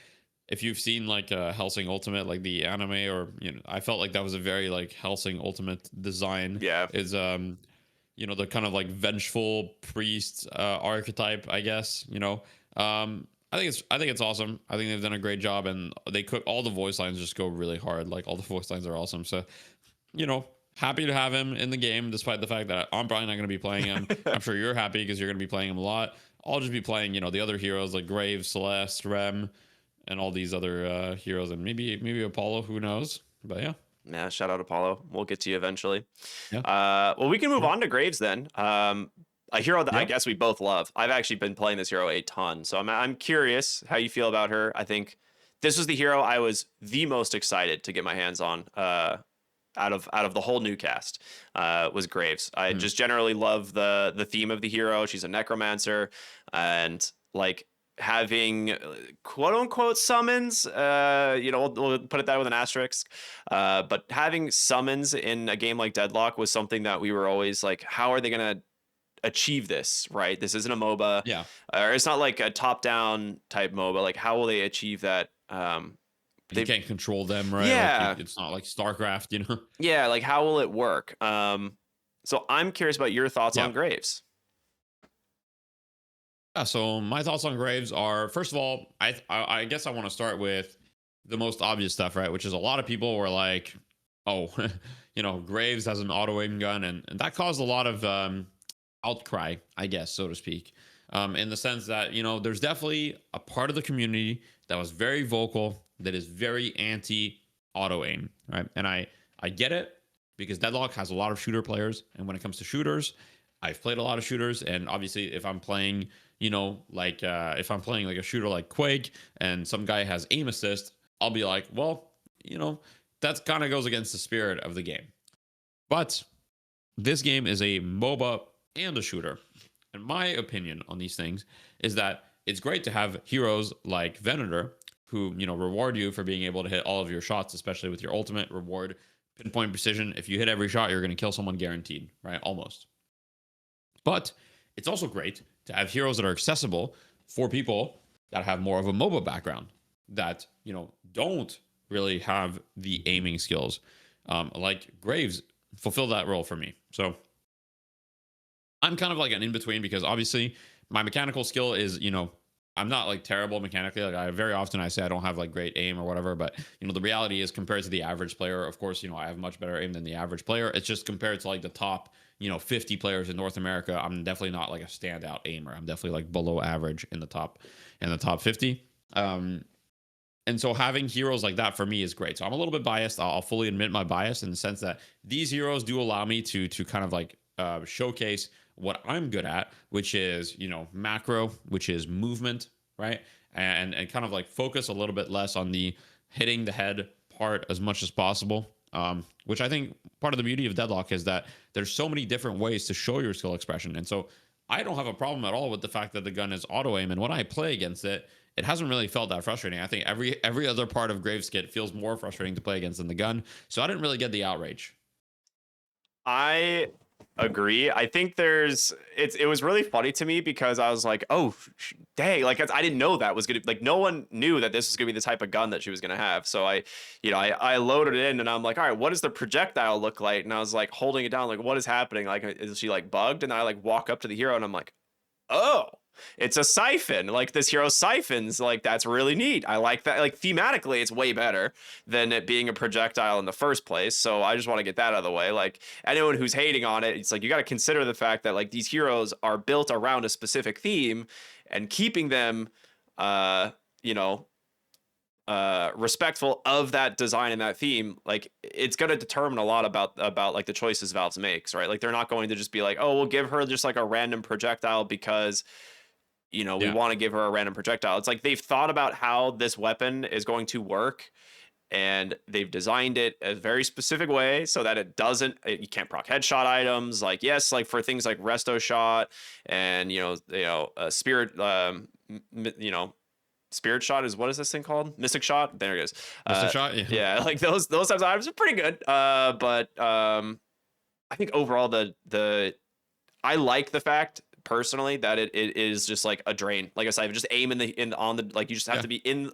if you've seen like Helsing Ultimate, like the anime, or I felt like that was a very like Helsing Ultimate design. Yeah. Is the kind of like vengeful priest archetype, I guess. I think it's awesome. I think they've done a great job, and they cook all the voice lines just go really hard. Like all the voice lines are awesome. So, happy to have him in the game, despite the fact that I'm probably not going to be playing him. I'm sure you're happy because you're going to be playing him a lot. I'll just be playing, the other heroes like Graves, Celeste, Rem, and all these other heroes, and maybe Apollo. Who knows? But yeah, Yeah, shout out Apollo. We'll get to you eventually. yeah, Well, we can move sure. on to Graves then. A hero that I Yeah. guess we both love. I've actually been playing this hero a ton, so I'm curious how you feel about her. I think this was the hero I was the most excited to get my hands on. Out of the whole new cast, was Graves. I Mhm. just generally love the theme of the hero. She's a necromancer, and like having quote unquote summons. We'll put it that with an asterisk. But having summons in a game like Deadlock was something that we were always like, how are they gonna achieve this? Right? This isn't a MOBA, Yeah. or it's not like a top-down type MOBA. Like, how will they achieve that? You They, can't control them, right? Like yeah, it's not like StarCraft. yeah. Like, how will it work? So I'm curious about your thoughts Yeah. on Graves. Yeah, so my thoughts on Graves are, first of all, I guess I want to start with the most obvious stuff, right? Which is a lot of people were like, oh, Graves has an auto aim gun, and that caused a lot of outcry, I guess, so to speak. In the sense that, there's definitely a part of the community that was very vocal, that is very anti auto aim, right? And I get it, because Deadlock has a lot of shooter players, and when it comes to shooters, I've played a lot of shooters, and obviously if I'm playing, like if I'm playing like a shooter like Quake and some guy has aim assist, I'll be like, well, that kind of goes against the spirit of the game. But this game is a MOBA and a shooter. And my opinion on these things is that it's great to have heroes like Venator who, reward you for being able to hit all of your shots, especially with your ultimate reward, pinpoint precision. If you hit every shot, you're going to kill someone guaranteed, right? Almost. But it's also great to have heroes that are accessible for people that have more of a MOBA background, that, don't really have the aiming skills. Like Graves fulfill that role for me. So I'm kind of like an in between, because obviously my mechanical skill is, I'm not like terrible mechanically. Like I say I don't have like great aim or whatever, but the reality is, compared to the average player, of course, I have much better aim than the average player. It's just compared to like the top, 50 players in North America, I'm definitely not like a standout aimer. I'm definitely like below average in the top 50. And so having heroes like that for me is great. So I'm a little bit biased. I'll fully admit my bias, in the sense that these heroes do allow me to kind of like showcase what I'm good at, which is, macro, which is movement, right? And kind of like focus a little bit less on the hitting the head part as much as possible. Which I think part of the beauty of Deadlock is that there's so many different ways to show your skill expression. And so I don't have a problem at all with the fact that the gun is auto aim. And when I play against it, it hasn't really felt that frustrating. I think every other part of Graves kit feels more frustrating to play against than the gun. So I didn't really get the outrage. I agree. I think it was really funny to me because I was like, oh, dang, like I didn't know that was gonna, like, no one knew that this was gonna be the type of gun that she was gonna have. So I loaded it in and I'm like, all right, what does the projectile look like? And I was like holding it down, like, what is happening? Like, is she like bugged? And then I like walk up to the hero and I'm like, oh, it's a siphon. Like, this hero siphons. Like, that's really neat. I like that. Like, thematically, it's way better than it being a projectile in the first place. So I just want to get that out of the way. Like, anyone who's hating on it, it's like, you got to consider the fact that like these heroes are built around a specific theme, and keeping them, uh, you know, respectful of that design and that theme, like, it's going to determine a lot about like the choices Valve makes, right? Like, they're not going to just be like, oh, we'll give her just like a random projectile because we Yeah. want to give her a random projectile. It's like they've thought about how this weapon is going to work, and they've designed it a very specific way so that you can't proc headshot items. Like, yes, like for things like resto shot and spirit, spirit shot is, what is this thing called? Mystic shot. There it is. Mr. Shot, yeah. Yeah, like those types of items are pretty good. But I think overall the I like the fact personally that it is just like a drain. Like I said, just aim in on the, like, you just have Yeah. to be in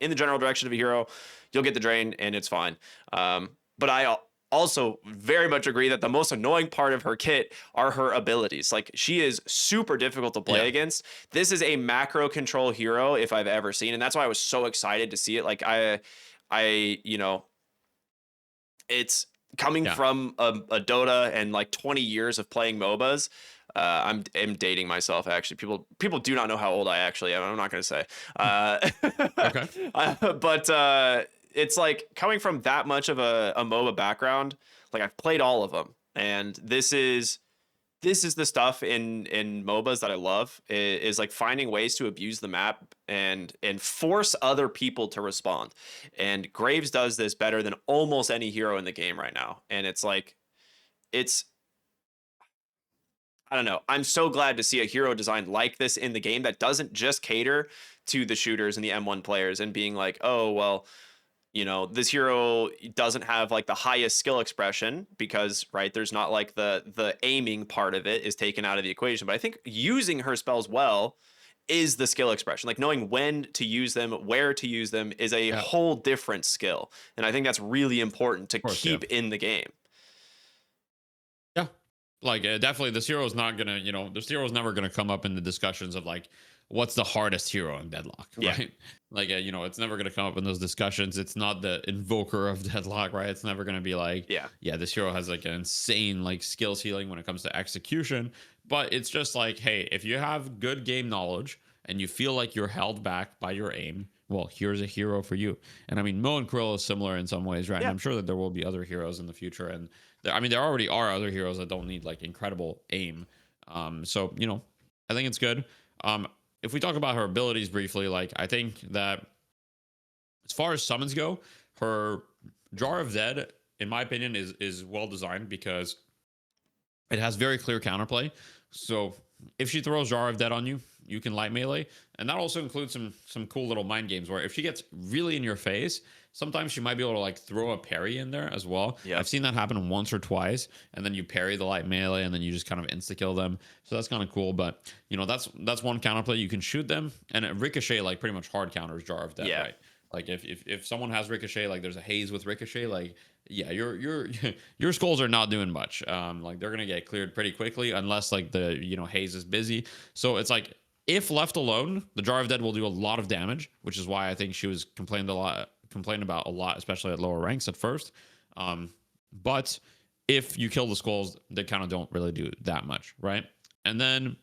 in the general direction of a hero, you'll get the drain and it's fine. But I also very much agree that the most annoying part of her kit are her abilities. Like, she is super difficult to play Yeah. against. This is a macro control hero if I've ever seen, and that's why I was so excited to see it. Like, you know, it's coming Yeah. from a Dota and like 20 years of playing MOBAs. I'm dating myself, actually. People do not know how old I actually am. I'm not going to say. Okay. But it's like coming from that much of a MOBA background. Like, I've played all of them, and this is the stuff in MOBAs that I love, is like finding ways to abuse the map and force other people to respond. And Graves does this better than almost any hero in the game right now. And it's like, it's I don't know. I'm so glad to see a hero design like this in the game that doesn't just cater to the shooters and the M1 players and being like, oh, well, this hero doesn't have like the highest skill expression because, right, there's not like the aiming part of it is taken out of the equation. But I think using her spells well is the skill expression. Like, knowing when to use them, where to use them is a Yeah. Of whole different skill. And I think that's really important to course. Yeah. keep in the game. Yeah. Like, definitely, this hero is not gonna, this hero is never gonna come up in the discussions of like, what's the hardest hero in Deadlock, Yeah. right? Like, it's never gonna come up in those discussions. It's not the invoker of Deadlock, right? It's never gonna be like, Yeah. yeah, this hero has like an insane like skill ceiling when it comes to execution. But it's just like, hey, if you have good game knowledge and you feel like you're held back by your aim, well, here's a hero for you. And I mean, Mo and Krill is similar in some ways, right? And Yeah. I'm sure that there will be other heroes in the future, and there already are other heroes that don't need like incredible aim. So I think it's good. If we talk about her abilities briefly, like, I think that as far as summons go, her Jar of Dead, in my opinion, is well designed because it has very clear counterplay. So if she throws Jar of Dead on you, you can light melee, and that also includes some cool little mind games where if she gets really in your face, sometimes she might be able to like throw a parry in there as well. Yeah. I've seen that happen once or twice, and then you parry the light melee, and then you just kind of insta kill them. So that's kind of cool. But that's one counterplay. You can shoot them, and Ricochet like pretty much hard counters Jar of Dead, Yeah. right? Like, if someone has Ricochet, like there's a haze with Ricochet, like, yeah, your skulls are not doing much. Like, they're gonna get cleared pretty quickly unless like the haze is busy. So it's like, if left alone, the Jar of Dead will do a lot of damage, which is why I think she was complained about a lot, especially at lower ranks at first. But if you kill the skulls, they kind of don't really do that much, right? And then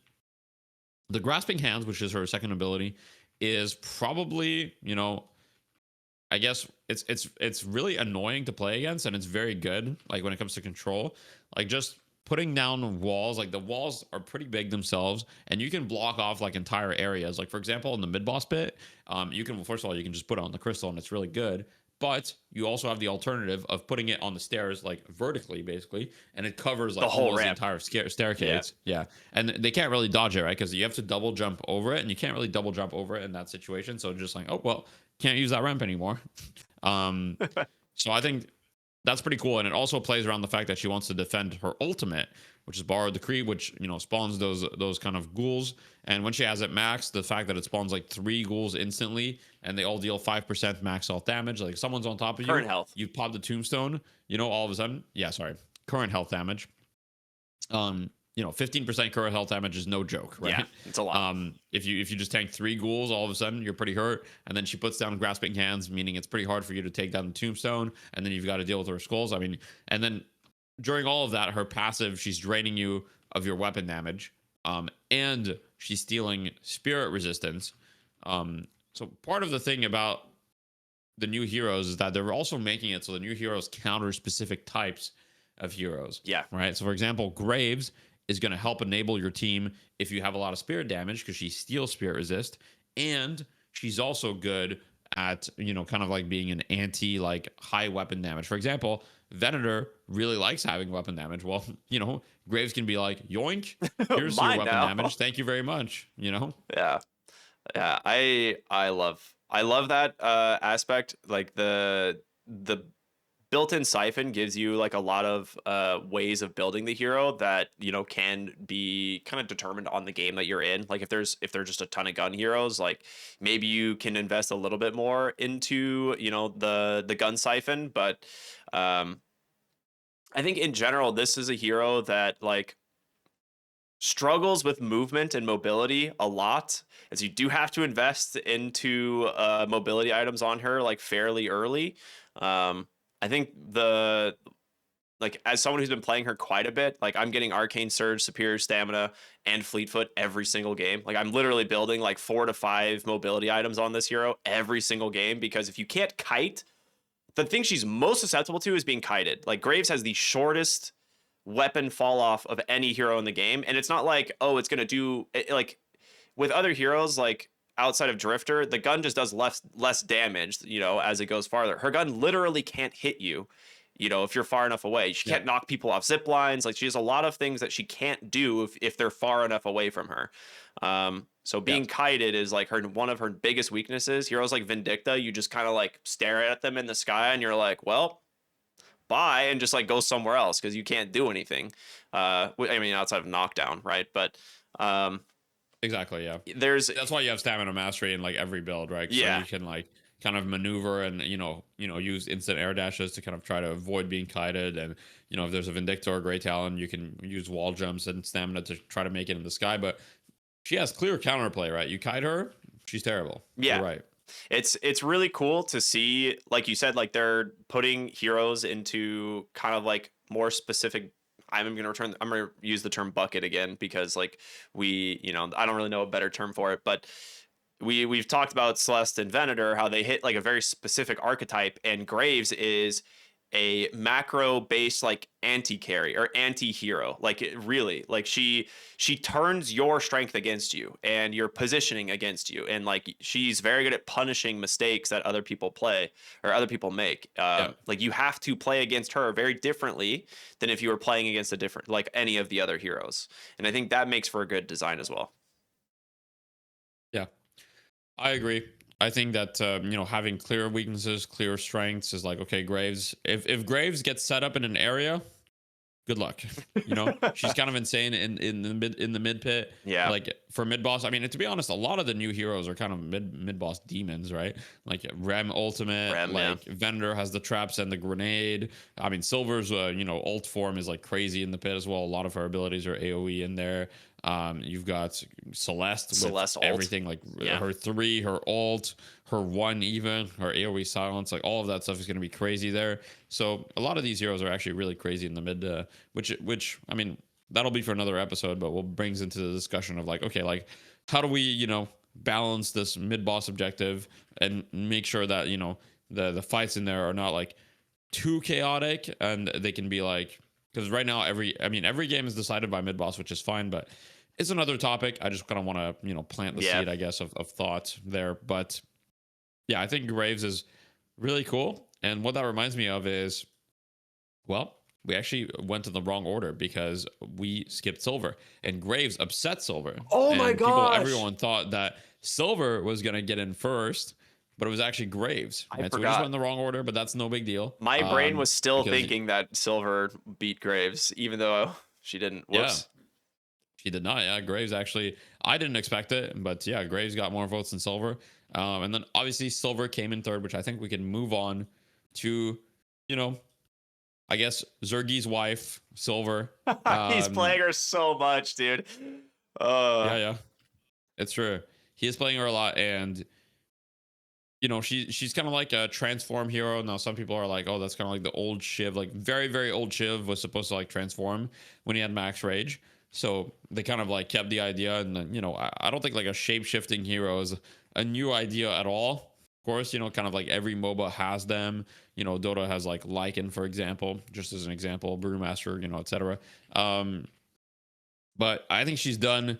the grasping hands, which is her second ability, is probably, I guess it's really annoying to play against, and it's very good like when it comes to control. Like, just putting down walls, like the walls are pretty big themselves, and you can block off like entire areas. Like, for example, in the mid boss pit, you can, well, first of all, you can just put it on the crystal and it's really good. But you also have the alternative of putting it on the stairs, like vertically, basically, and it covers like The whole almost the ramp. entire staircase. Yeah, and they can't really dodge it, right? Because you have to double jump over it, and you can't really double jump over it in that situation. So just like, oh well, can't use that ramp anymore. Um, so I think that's pretty cool, and it also plays around the fact that she wants to defend her ultimate, which is Borrowed Decree, which spawns those kind of ghouls. And when she has it maxed, the fact that it spawns like 3 ghouls instantly, and they all deal 5% max health damage. Like, someone's on top of Current you, health. you pop the tombstone, all of a sudden, yeah, sorry, current health damage. 15% current health damage is no joke, right? Yeah, it's a lot. If you just tank 3 ghouls, all of a sudden you're pretty hurt. And then she puts down grasping hands, meaning it's pretty hard for you to take down the tombstone, and then you've got to deal with her skulls. I mean, and then during all of that, her passive, she's draining you of your weapon damage, and she's stealing spirit resistance. So part of the thing about the new heroes is that they're also making it so the new heroes counter specific types of heroes. Yeah. Right. So, for example, Graves is going to help enable your team if you have a lot of spirit damage, because she steals spirit resist, and she's also good at kind of like being an anti like high weapon damage. For example, Venator really likes having weapon damage. Well, Graves can be like, yoink, here's your weapon damage, thank you very much. Yeah. Yeah, I love that aspect, like the built-in siphon gives you like a lot of ways of building the hero that can be kind of determined on the game that you're in. Like if there's just a ton of gun heroes, like maybe you can invest a little bit more into the gun siphon. But I think in general this is a hero that like struggles with movement and mobility a lot, as you do have to invest into mobility items on her like fairly early. I think the like as someone who's been playing her quite a bit, like I'm getting Arcane Surge, Superior Stamina, and Fleetfoot every single game. Like I'm literally building like 4 to 5 mobility items on this hero every single game, because if you can't kite, the thing she's most susceptible to is being kited. Like Graves has the shortest weapon fall off of any hero in the game, and it's not like, oh, it's gonna do like with other heroes like outside of Drifter, the gun just does less damage as it goes farther. Her gun literally can't hit you if you're far enough away. She can't knock people off zip lines. Like she has a lot of things that she can't do if they're far enough away from her. So being kited is like one of her biggest weaknesses. Heroes like Vindicta, you just kind of like stare at them in the sky and you're like, well, bye, and just like go somewhere else because you can't do anything. I mean, outside of knockdown, right? But exactly, yeah. That's why you have stamina mastery in like every build, right? Yeah. So you can like kind of maneuver and use instant air dashes to kind of try to avoid being kited. And if there's a Vindicta or Grey Talon, you can use wall jumps and stamina to try to make it in the sky. But she has clear counterplay, right? You kite her, she's terrible. Yeah, you're right. It's really cool to see, like you said, like they're putting heroes into kind of like more specific. I'm gonna use the term bucket again because like I don't really know a better term for it, but we've talked about Celeste and Venator, how they hit like a very specific archetype, and Graves is a macro based like anti-carry or anti-hero. Like it really, like she turns your strength against you and your positioning against you, and like she's very good at punishing mistakes that other people play or other people make. Like you have to play against her very differently than if you were playing against like any of the other heroes, and I think that makes for a good design as well. Yeah, I agree. I think that having clear weaknesses, clear strengths is like, okay, Graves. If Graves gets set up in an area, good luck. She's kind of insane in the mid pit. Yeah. Like for mid boss, I mean, to be honest, a lot of the new heroes are kind of mid boss demons, right? Like Rem ultimate, like Venator has the traps and the grenade. I mean, Silver's ult form is like crazy in the pit as well. A lot of her abilities are AoE in there. You've got Celeste with everything, like her 3, her ult, her 1, even her AoE silence, like all of that stuff is going to be crazy there. So a lot of these heroes are actually really crazy in the mid, which I mean, that'll be for another episode, but what brings into the discussion of like, okay, like how do we balance this mid boss objective and make sure that the fights in there are not like too chaotic, and they can be like, because right now every game is decided by mid boss, which is fine, but it's another topic. I just kind of want to plant the seed, I guess, of thought there. But yeah, I think Graves is really cool. And what that reminds me of is, well, we actually went in the wrong order because we skipped Silver, and Graves upset Silver. Oh my gosh. Everyone thought that Silver was going to get in first, but it was actually Graves. I forgot. So we just went in the wrong order, but that's no big deal. My brain was still thinking that Silver beat Graves, even though she didn't. Whoops. Yeah. She did not. Yeah, Graves actually, I didn't expect it, but yeah, Graves got more votes than Silver. And then obviously Silver came in third, which I think we can move on to, I guess Zergi's wife, Silver. He's playing her so much, dude. Yeah. It's true. He is playing her a lot, and she's kind of like a transform hero. Now some people are like, oh, that's kind of like the old Shiv, like very, very old Shiv was supposed to like transform when he had max rage. So they kind of like kept the idea, and I don't think like a shape-shifting hero is a new idea at all. Of course, kind of like every MOBA has them. Dota has like Lycan, for example, just as an example, Brewmaster, etc. But I think she's done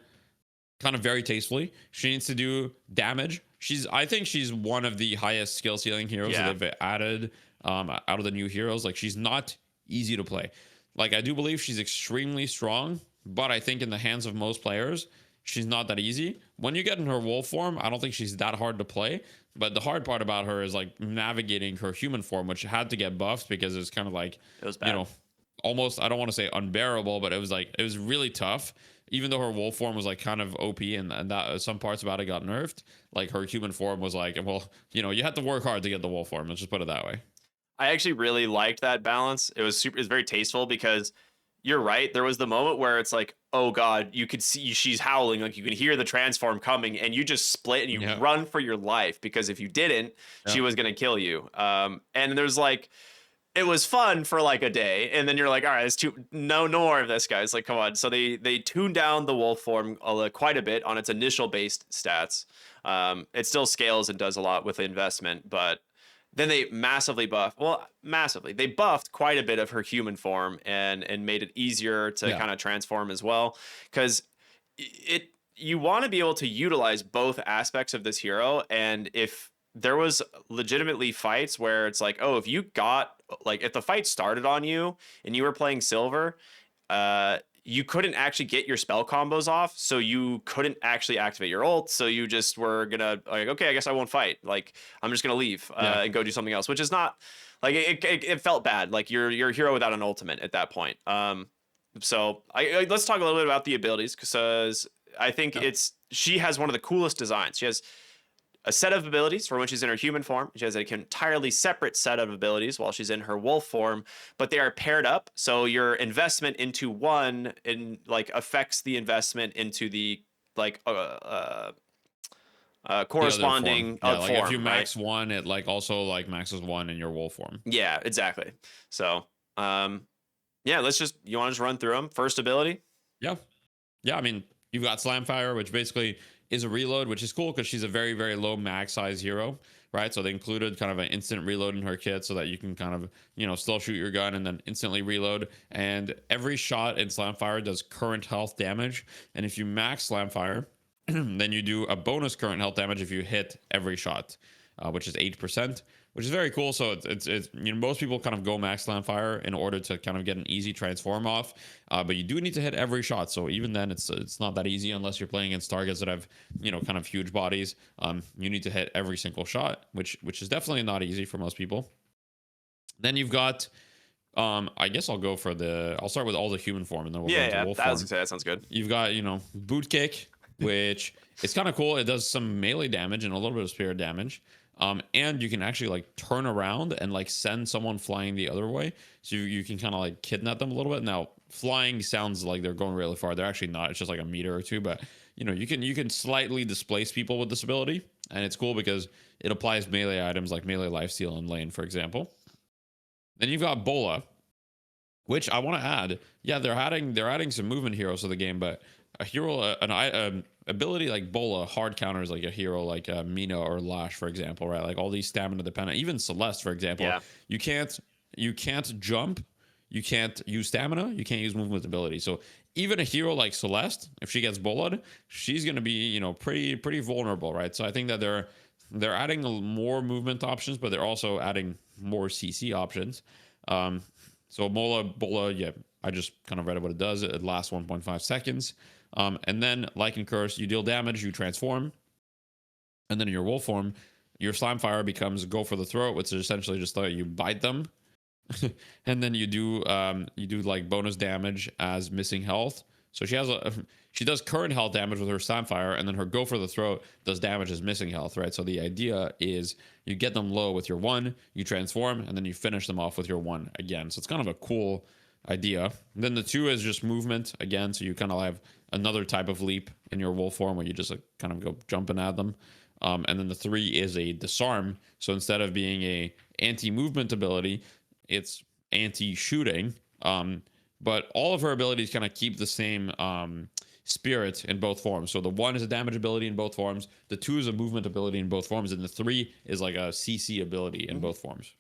kind of very tastefully. She needs to do damage. I think she's one of the highest skill ceiling heroes that they've added out of the new heroes. Like she's not easy to play. Like I do believe she's extremely strong, but I think in the hands of most players, she's not that easy. When you get in her wolf form, I don't think she's that hard to play. But the hard part about her is like navigating her human form, which had to get buffed because it's kind of like, It was you bad. know, almost, I don't want to say unbearable, but it was really tough. Even though her wolf form was like kind of OP, and that some parts about it got nerfed, like her human form was like, well, you had to work hard to get the wolf form. Let's just put it that way. I actually really liked that balance. It's very tasteful because you're right. There was the moment where it's like, oh God, you could see she's howling, like you can hear the transform coming, and you just split and you Yeah. run for your life because if you didn't, she Yeah. was gonna kill you. And there's like, it was fun for like a day, and then you're like, all right, it's too no more of this, guys. Like, come on. So they tuned down the wolf form quite a bit on its initial based stats. It still scales and does a lot with investment, but then they massively massively. They buffed quite a bit of her human form and made it easier to Yeah. kind of transform as well. Because it you want to be able to utilize both aspects of this hero. And if there was legitimately fights where it's like, oh, if you got like if the fight started on you and you were playing silver, you couldn't actually get your spell combos off, so you couldn't actually activate your ult. So you just were gonna like, okay, I guess I won't fight. Like I'm just gonna leave Yeah. and go do something else, which is not like it felt bad. Like you're a hero without an ultimate at that point. So let's talk a little bit about the abilities because I think Yeah. she has one of the coolest designs. She has a set of abilities for when she's in her human form. She has an entirely separate set of abilities while she's in her wolf form, but they are paired up. So your investment into one in like affects the investment into the like The other form. corresponding Yeah. Like if you form, right? max one, it like also like maxes one in your wolf form. Yeah, exactly. So yeah, you want to just run through them. First ability. Yeah. Yeah. I mean, you've got Slamfire, which basically is a reload, which is cool because she's a very, very low max size hero, right? So they included kind of an instant reload in her kit so that you can kind of, still shoot your gun and then instantly reload. And every shot in Slamfire does current health damage. And if you max Slamfire, then you do a bonus current health damage if you hit every shot, which is 8%, which is very cool. So it's most people kind of go max Slamfire in order to kind of get an easy transform off, but you do need to hit every shot. So even then, it's not that easy unless you're playing against targets that have kind of huge bodies. You need to hit every single shot, which is definitely not easy for most people. Then you've got I guess I'll start with all the human form and then we'll go Yeah, into yeah, wolf form. that sounds good. You've got, boot kick, which is kind of cool. It does some melee damage and a little bit of spirit damage. And you can actually like turn around and like send someone flying the other way. So you can kind of like kidnap them a little bit. Now, flying sounds like they're going really far. They're actually not. It's just like a meter or two, but you can slightly displace people with this ability. And it's cool because it applies melee items like melee lifesteal and lane, for example. Then you've got Bola, which I want to add. Yeah, they're adding some movement heroes to the game, but a hero, an ability like Bola hard counters like a hero like Mina or Lash, for example, right? Like all these stamina dependent. Even Celeste, for example, Yeah. you can't jump, you can't use stamina, you can't use movement ability. So even a hero like Celeste, if she gets Bola'd, she's gonna be pretty vulnerable, right? So I think that they're adding more movement options, but they're also adding more CC options. So Bola, yeah, I just kind of read what it does. It lasts 1.5 seconds. And then, like in Curse, you deal damage, you transform. And then in your wolf form, your slime fire becomes go for the throat, which is essentially just like you bite them. And then you do like bonus damage as missing health. So she does current health damage with her slime fire, and then her go for the throat does damage as missing health, right? So the idea is you get them low with your one, you transform, and then you finish them off with your one again. So it's kind of a cool idea. And then the two is just movement again, so you kind of have another type of leap in your wolf form where you just like kind of go jumping at them. And then the three is a disarm. So instead of being a anti-movement ability, it's anti-shooting. But all of her abilities kind of keep the same spirit in both forms. So the one is a damage ability in both forms, the two is a movement ability in both forms, and the three is like a CC ability in both forms.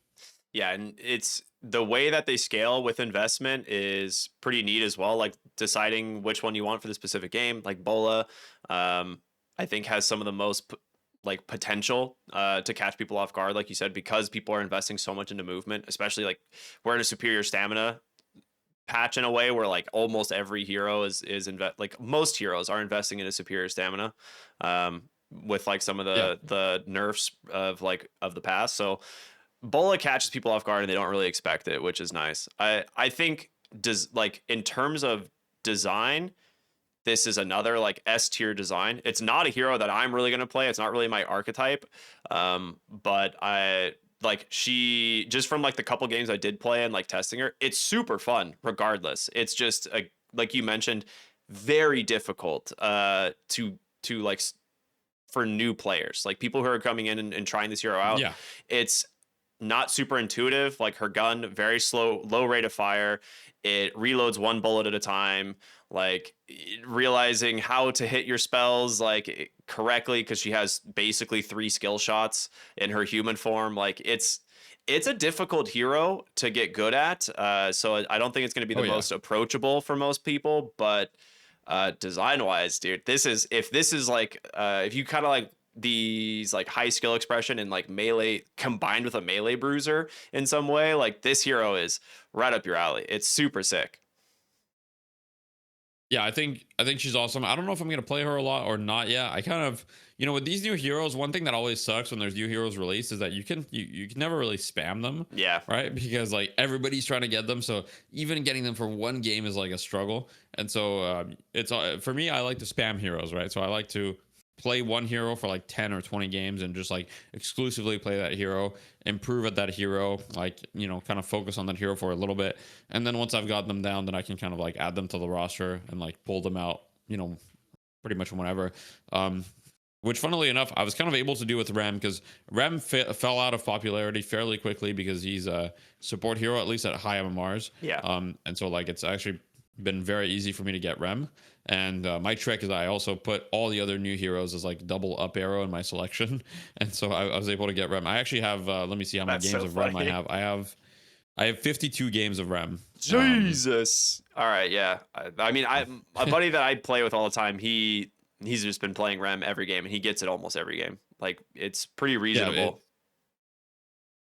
Yeah, and it's the way that they scale with investment is pretty neat as well. Like deciding which one you want for the specific game. Like Bola, I think has some of the most like potential to catch people off guard, like you said, because people are investing so much into movement, especially like we're at a superior stamina patch in a way where like almost every hero like most heroes are investing in a superior stamina, with like some of Yeah. the nerfs of the past. So Bola catches people off guard and they don't really expect it, which is nice. I think does like in terms of design, this is another like S tier design. It's not a hero that I'm really gonna play. It's not really my archetype. But I like she just from like the couple games I did play and like testing her, it's super fun regardless. It's just like you mentioned, very difficult to like for new players, like people who are coming in and trying this hero out. Yeah. It's not super intuitive. Like her gun, very slow, low rate of fire. It reloads one bullet at a time. Like realizing how to hit your spells like correctly because she has basically 3 skill shots in her human form. Like it's a difficult hero to get good at. So I don't think it's going to be Oh the yeah. most approachable for most people, but design wise, dude, this is if this is like if you kind of like these like high skill expression and like melee combined with a melee bruiser in some way, like this hero is right up your alley. It's super sick. Yeah, I think she's awesome. I don't know if I'm gonna play her a lot or not yet. I kind of, with these new heroes, one thing that always sucks when there's new heroes released is that you can never really spam them, Yeah. right? Because like everybody's trying to get them, so even getting them for one game is like a struggle. And so it's for me, I like to spam heroes, right? So I like to play one hero for like 10 or 20 games and just like exclusively play that hero, improve at that hero, like kind of focus on that hero for a little bit, and then once I've got them down, then I can kind of like add them to the roster and like pull them out, pretty much whenever. um which funnily enough I was kind of able to do with Rem, because Rem fell out of popularity fairly quickly because he's a support hero, at least at high MMRs. Yeah. And so like it's actually been very easy for me to get Rem. And my trick is I also put all the other new heroes as like double up arrow in my selection, and so I was able to get Rem. I actually have let me see how many That's games so of Rem I funny. have. I have 52 games of Rem. Jesus. All right, yeah. I mean, I a buddy that I play with all the time, he's just been playing Rem every game and he gets it almost every game. Like it's pretty Yeah, reasonable.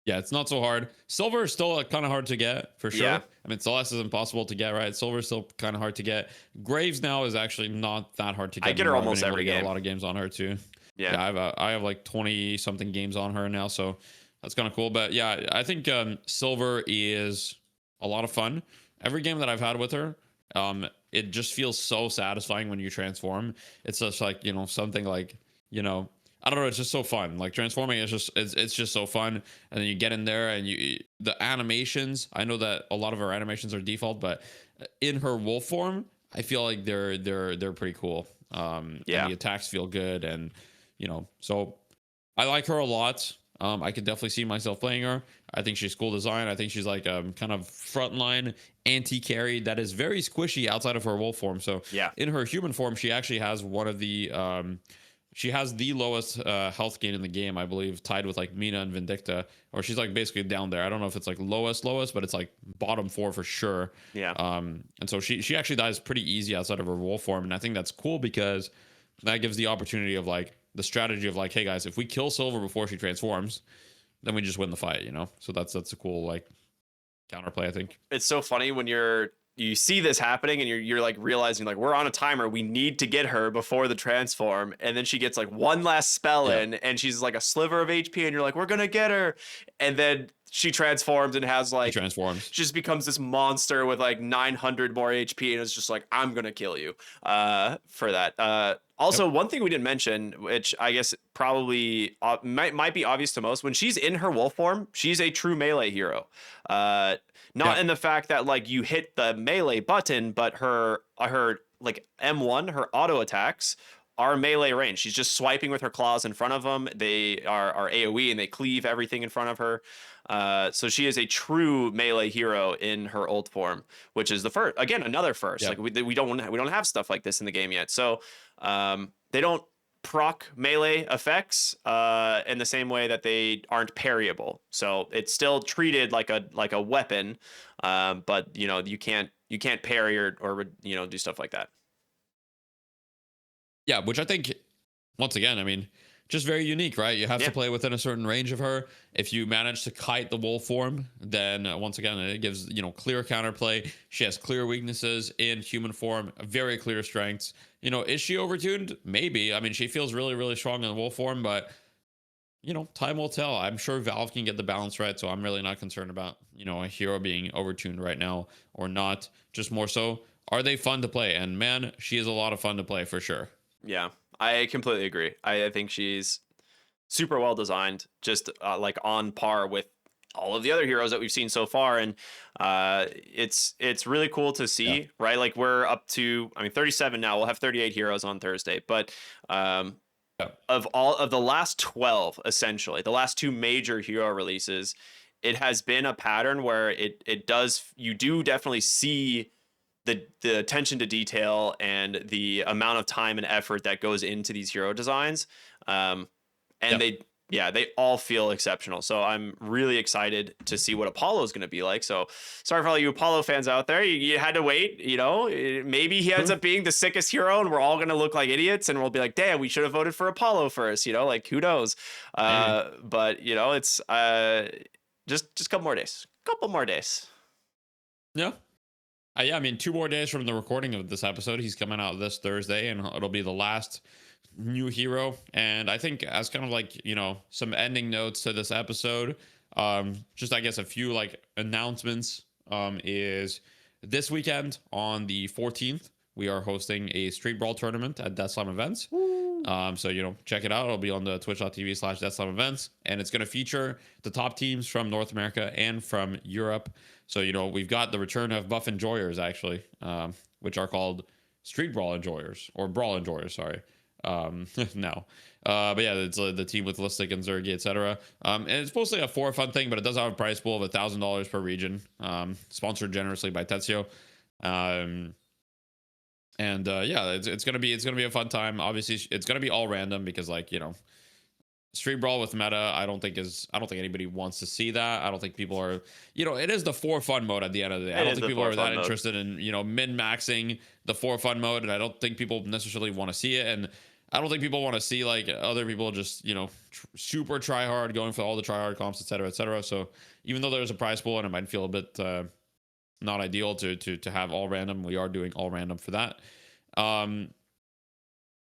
yeah, it's not so hard. Silver is still kind of hard to get for Yeah. sure. I mean, Celeste is impossible to get, right? Silver is still kind of hard to get. Graves now is actually not that hard to get. I get her anymore. I've almost been able every to get game. a lot of games on her too. Yeah. Yeah, I have like 20 something games on her now, so that's kind of cool. But yeah, I think Silver is a lot of fun. Every game that I've had with her, it just feels so satisfying when you transform. It's just like something like I don't know. It's just so fun. Like transforming is it's just so fun. And then you get in there and the animations. I know that a lot of her animations are default, but in her wolf form, I feel like they're pretty cool. Yeah. And the attacks feel good, and so I like her a lot. I could definitely see myself playing her. I think she's cool design. I think she's like kind of frontline anti-carry that is very squishy outside of her wolf form. So Yeah. in her human form, she actually has one of the she has the lowest health gain in the game, I believe, tied with like Mina and Vindicta, or she's like basically down there. I don't know if it's like lowest, but it's like bottom 4 for sure. Yeah. And so she actually dies pretty easy outside of her wolf form, and I think that's cool because that gives the opportunity of like the strategy of like, hey guys, if we kill Silver before she transforms, then we just win the fight, So that's a cool like counterplay, I think. It's so funny when you see this happening and you're like realizing like we're on a timer, we need to get her before the transform, and then she gets like one last spell Yeah. in and she's like a sliver of HP and you're like we're gonna get her, and then she transforms and has She like transforms. just becomes this monster with like 900 more HP and it's just like I'm gonna kill you for that. Also, Yep. one thing we didn't mention, which I guess probably might be obvious to most, when she's in her wolf form, she's a true melee hero. Not Yeah. in the fact that like you hit the melee button, but her like M1, her auto attacks are melee range. She's just swiping with her claws in front of them. They are AoE and they cleave everything in front of her. So she is a true melee hero in her ult form, which is the first. Again, another first. Yep. Like we don't have stuff like this in the game yet. So they don't proc melee effects in the same way that they aren't parryable. So it's still treated like a weapon, but you can't parry or do stuff like that. Yeah, which I think, once again, I mean, just very unique, right? You have Yeah. to play within a certain range of her. If you manage to kite the wolf form, then once again, it gives, clear counterplay. She has clear weaknesses in human form, very clear strengths. Is she overtuned? Maybe. I mean, she feels really, really strong in wolf form, but time will tell. I'm sure Valve can get the balance right, so I'm really not concerned about, a hero being overtuned right now or not. Just more so, are they fun to play? And man, she is a lot of fun to play for sure. Yeah, I completely agree. I think she's super well designed, just like on par with all of the other heroes that we've seen so far, and it's really cool to Yeah. see, right? Like we're up to, I mean, 37 now. We'll have 38 heroes on Thursday, but Yeah. of all of the last 12, essentially the last two major hero releases, it has been a pattern where it does, you do definitely see the attention to detail and the amount of time and effort that goes into these hero designs. And Yeah. they all feel exceptional. So I'm really excited to see what Apollo is going to be like. So sorry for all you Apollo fans out there. You had to wait, maybe he ends True. up being the sickest hero and we're all going to look like idiots and we'll be like, damn, we should have voted for Apollo first, like who knows? Maybe. But it's just a couple more days. Yeah. Yeah, I mean, 2 more days from the recording of this episode, he's coming out this Thursday, and it'll be the last new hero. And I think as kind of like some ending notes to this episode, just I guess a few like announcements. Is this weekend on the 14th we are hosting a Street Brawl tournament at Deathslam Events. So check it out. It'll be on the twitch.tv/Deathslam Events, and it's going to feature the top teams from North America and from Europe. So we've got the return of Buff Enjoyers actually, which are called Street Brawl Enjoyers or Brawl Enjoyers. Sorry, no. But yeah, it's the team with Listic and Zergi, etc. And it's mostly a for fun thing, but it does have a prize pool of $1,000 per region, sponsored generously by Tetsio. And yeah, it's gonna be a fun time. Obviously, it's gonna be all random because Street Brawl with meta, I don't think anybody wants to see that. I don't think people are, it is the for fun mode at the end of the day. I don't think people are that interested in min maxing the for fun mode, and I don't think people necessarily want to see it. And I don't think people want to see like other people just super try hard, going for all the try hard comps, etc., etc. So even though there's a prize pool and it might feel a bit not ideal to have all random, we are doing all random for that.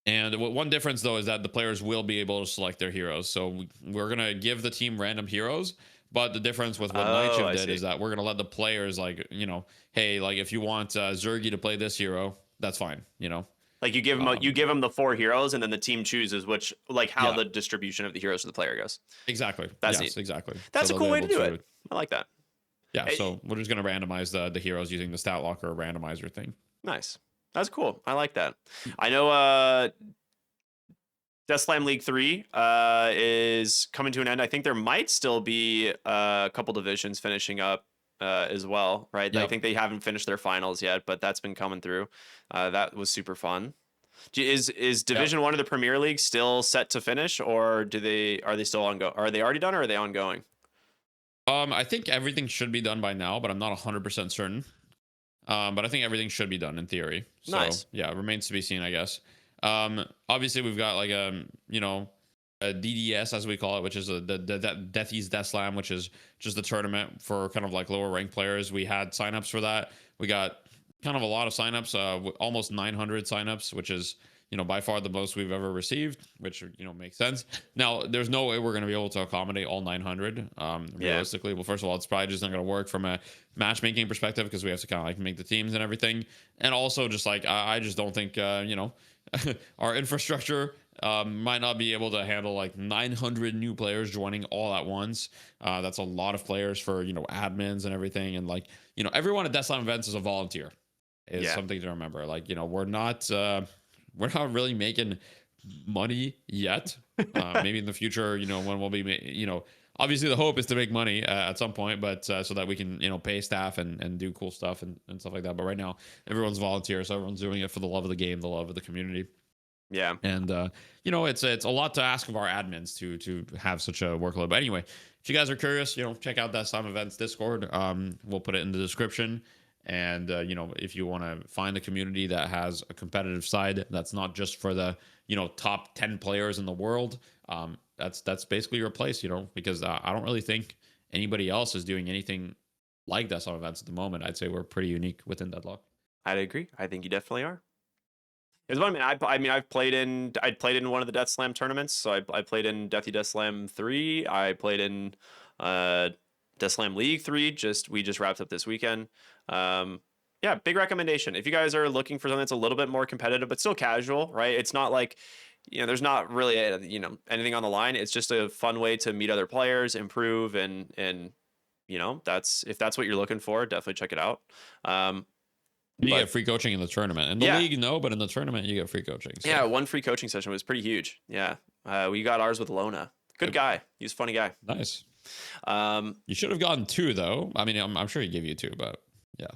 And one difference though is that the players will be able to select their heroes. So we're gonna give the team random heroes, but the difference with what Night Shift did is that we're gonna let the players hey, like if you want Zergi to play this hero, that's fine. Like you give them the 4 heroes, and then the team chooses which, like how the distribution of the heroes to the player goes. Exactly. That's neat. Exactly. That's a cool way to do it. I like that. Yeah. So we're just gonna randomize the heroes using the stat locker randomizer thing. Nice. That's cool. I like that. I know Deathslam League 3 is coming to an end. I think there might still be a couple divisions finishing up as well, right? Yep. I think they haven't finished their finals yet, but that's been coming through. That was super fun. Is Division 1 of the Premier League still set to finish, or are they still ongoing? Are they already done, or are they ongoing? I think everything should be done by now, but I'm not 100% certain. But I think everything should be done in theory. So, nice. Yeah, it remains to be seen, I guess. Obviously, we've got like a DDS, as we call it, which is the Deathy's Death Slam, which is just the tournament for kind of like lower ranked players. We had signups for that. We got kind of a lot of signups, almost 900 signups, which is by far the most we've ever received, which makes sense. Now, there's no way we're going to be able to accommodate all 900 realistically. Well, first of all, it's probably just not going to work from a matchmaking perspective because we have to kind of like make the teams and everything. And also just like I just don't think our infrastructure might not be able to handle like 900 new players joining all at once. That's a lot of players for admins and everything. And like everyone at Deathslam Events is a volunteer. Is something to remember. Like we're not really making money yet. Maybe in the future, when we'll be, obviously the hope is to make money at some point, but so that we can, pay staff and do cool stuff and stuff like that. But right now, everyone's volunteer, so everyone's doing it for the love of the game, the love of the community. Yeah. And it's a lot to ask of our admins to have such a workload. But anyway, if you guys are curious, check out that Deathslam Events Discord. We'll put it in the description. And if you want to find a community that has a competitive side that's not just for the top 10 players in the world, that's basically your place. Because I don't really think anybody else is doing anything like this on events at the moment. I'd say we're pretty unique within Deadlock. I'd agree. I think you definitely are. It's one. I played in one of the Death Slam tournaments. So I played in Deathy Death Slam 3. I played in uh Death Slam League 3. We just wrapped up this weekend. Yeah, big recommendation. If you guys are looking for something that's a little bit more competitive but still casual, right? It's not like there's not really anything on the line. It's just a fun way to meet other players, improve, and if that's what you're looking for, definitely check it out. You But get free coaching in the tournament. In the yeah, league, no, but in the tournament, you get free coaching. So. yeah, one free coaching session was pretty huge. Yeah, we got ours with Lona. Good guy. He's a funny guy. Nice. Um, You should have gotten 2 though. I mean, I'm sure he gave you 2, but yeah,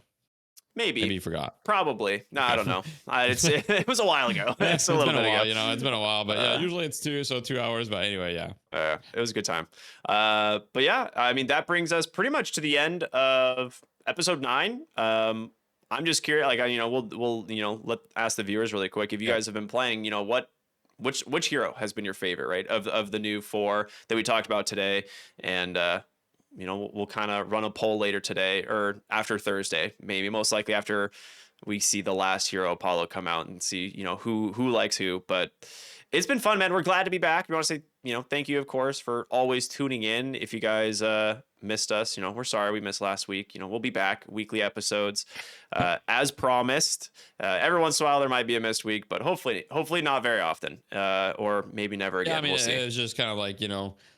maybe maybe, you forgot. probably. No, I don't know. It was a while ago. Yeah, It's a little bit a while. ago. It's been a while, but yeah, usually it's 2, so 2 hours. But anyway, yeah. It was a good time. But yeah, I mean that brings us pretty much to the end of episode 9. I'm just curious, like we'll ask the viewers really quick if you guys have been playing. Which hero has been your favorite, right? Of the new 4 that we talked about today, and we'll kind of run a poll later today or after Thursday, maybe most likely after we see the last hero Apollo come out and see who likes who. But it's been fun, man. We're glad to be back. We want to say thank you, of course, for always tuning in. If you guys missed us, we're sorry we missed last week. We'll be back, weekly episodes as promised. Every once in a while there might be a missed week, but hopefully not very often, or maybe never again. Yeah, I mean, we'll see. it's just kind of like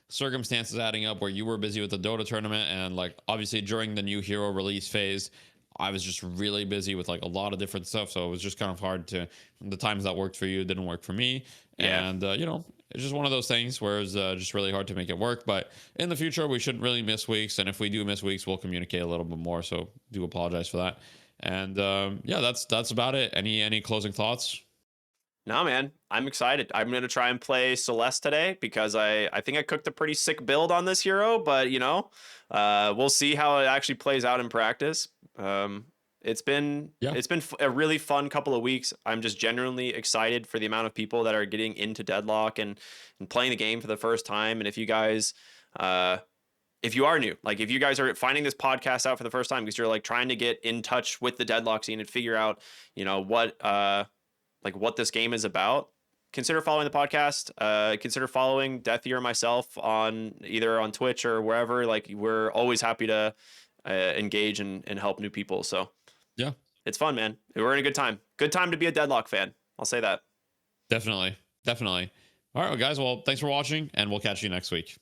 circumstances adding up where you were busy with the Dota tournament, and like obviously during the new hero release phase, I was just really busy with like a lot of different stuff, so it was just kind of hard to. The times that worked for you didn't work for me, and it's just one of those things where it's just really hard to make it work. But in the future, we shouldn't really miss weeks, and if we do miss weeks, we'll communicate a little bit more. So do apologize for that. And yeah, that's about it. Any closing thoughts? No, man, I'm excited. I'm going to try and play Celeste today because I think I cooked a pretty sick build on this hero, but we'll see how it actually plays out in practice. It's been a really fun couple of weeks. I'm just genuinely excited for the amount of people that are getting into Deadlock and playing the game for the first time. And if you guys, if you are new, like if you guys are finding this podcast out for the first time because you're like trying to get in touch with the Deadlock scene and figure out, what this game is about, consider following the podcast. Consider following Deathy or myself on either on Twitch or wherever. Like we're always happy to engage and help new people. So yeah, it's fun, man. We're in a good time. Good time to be a Deadlock fan. I'll say that. Definitely. All right, well, guys. Well, thanks for watching, and we'll catch you next week.